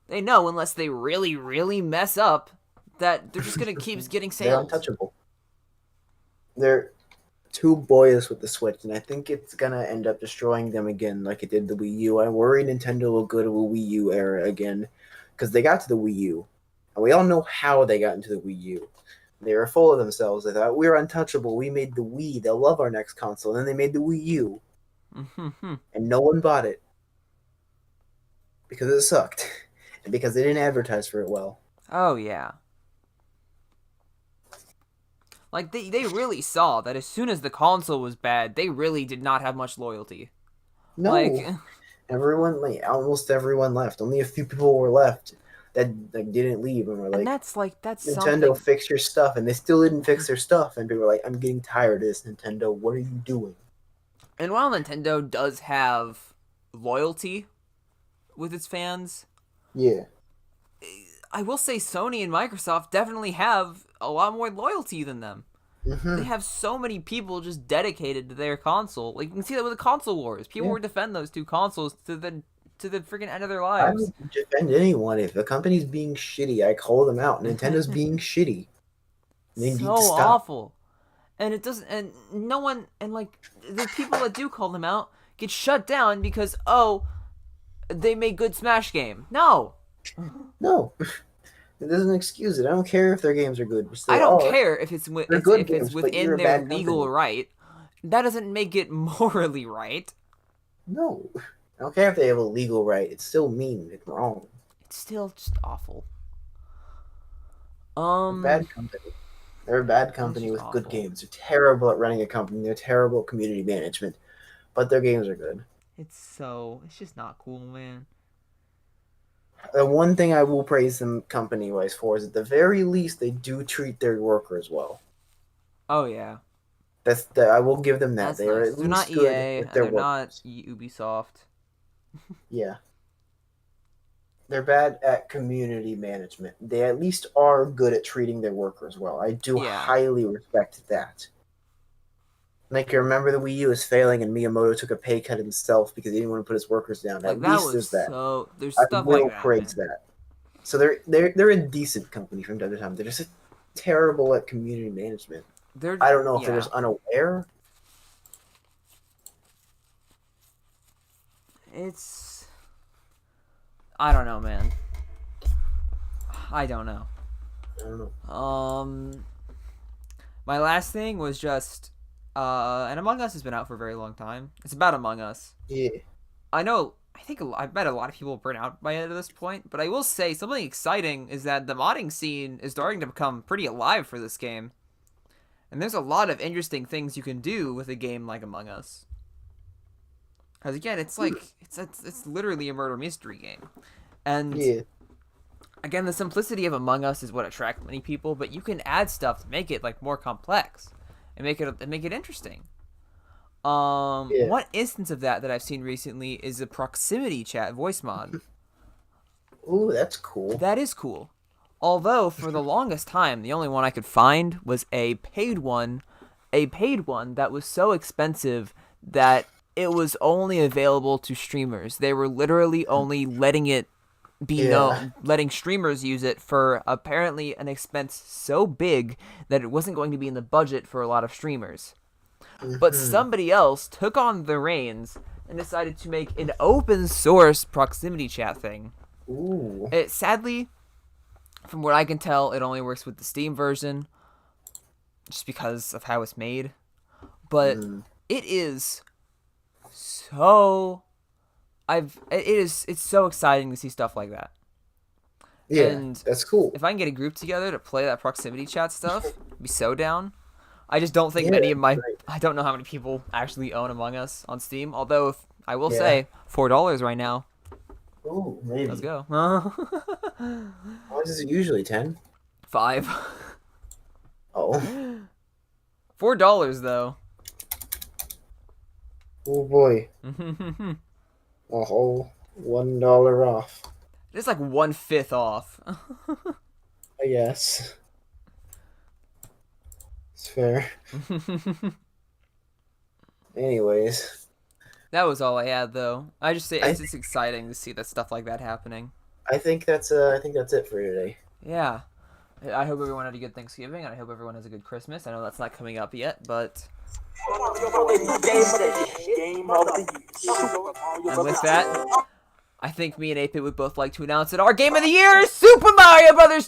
They know unless they really, really mess up that they're just going to keep getting They're sales. untouchable. They're too boyish with the Switch, and I think it's gonna end up destroying them again, like it did the Wii U. I worry Nintendo will go to a Wii U era again, because they got to the Wii U, and we all know how they got into the Wii U. They were full of themselves. They thought we were untouchable. We made the Wii. They'll love our next console. And then they made the Wii U, and no one bought it because it sucked, and because they didn't advertise for it well. Oh, yeah. Like, they really saw that as soon as the console was bad, they really did not have much loyalty. No, Like, everyone, like almost everyone left. Only a few people were left that like didn't leave and were and like, that's Nintendo, something. fix your stuff, and they still didn't fix their stuff. And people were like, I'm getting tired of this, Nintendo. What are you doing? And while Nintendo does have loyalty with its fans, Yeah. I will say Sony and Microsoft definitely have a lot more loyalty than them. Hmm. They have so many people just dedicated to their console. Like you can see that with the console wars. People Yeah. would defend those two consoles to the freaking end of their I lives. don't defend anyone. If a company's being shitty, I call them out. Nintendo's being shitty. They need to So stop. awful. And it doesn't and no one and like the people that do call them out get shut down because they made good Smash game. No. No. It doesn't excuse it. I don't care if their games are good. Which they I don't are. care if it's They're good if games, it's but you're within a their bad legal company. right. That doesn't make it morally right. No. I don't care if they have a legal right. It's still mean. It's wrong. It's still just awful. Bad company. They're a bad company just with good awful. games. They're terrible at running a company. They're terrible at community management. But their games are good. It's just not cool, man. The one thing I will praise them company wise for is at the very least they do treat their workers well. Oh yeah. I will give them that. That's They are nice. at They're not least good EA with and their they're not workers. Ubisoft. Yeah. They're bad at community management. They at least are good at treating their workers well. I do Yeah. highly respect that. Like, I remember the Wii U was failing and Miyamoto took a pay cut himself because he didn't want to put his workers down. Like At that least was there's that. so there's I stuff will like that. praise Man. that. So they're a decent company from time to time. They're just terrible at community management. I don't know if they're just unaware. It's I don't know, man. I don't know. I don't know. My last thing was just and Among Us has been out for a very long time. It's about Among Us. Yeah. I bet a lot of people burn out by it at this point, but I will say something exciting is that the modding scene is starting to become pretty alive for this game. And there's a lot of interesting things you can do with a game like Among Us. Because again, it's like it's literally a murder mystery game. And Yeah. again, the simplicity of Among Us is what attracts many people, but you can add stuff to make it like more complex and make it interesting. Yeah. One instance of that I've seen recently is a proximity chat voice mod. Ooh, that's cool. That is cool. Although for the longest time, the only one I could find was a paid one that was so expensive that it was only available to streamers. They were literally only letting it be known, letting streamers use it for apparently an expense so big that it wasn't going to be in the budget for a lot of streamers. But somebody else took on the reins and decided to make an open source proximity chat thing. Ooh. It sadly, from what I can tell, it only works with the Steam version, just because of how it's made. But it is so it's so exciting to see stuff like that. Yeah, And that's cool. if I can get a group together to play that proximity chat stuff, I'd be so down. I just don't think Yeah, many of my right. I don't know how many people actually own Among Us on Steam. Although if I will Yeah. say $4 right now. Ooh, maybe. Let's go. How much is it usually? 10? 5. Oh. $4 though. Oh boy. A whole $1 off. It's like 1/5 off. I guess. It's fair. Anyways, That was all I had though. I just say it's just exciting to see that stuff like that happening. I think that's it for today. Yeah. I hope everyone had a good Thanksgiving, and I hope everyone has a good Christmas. I know that's not coming up yet, but and with that, I think me and 8-Bit would both like to announce that our game of the year is Super Mario Brothers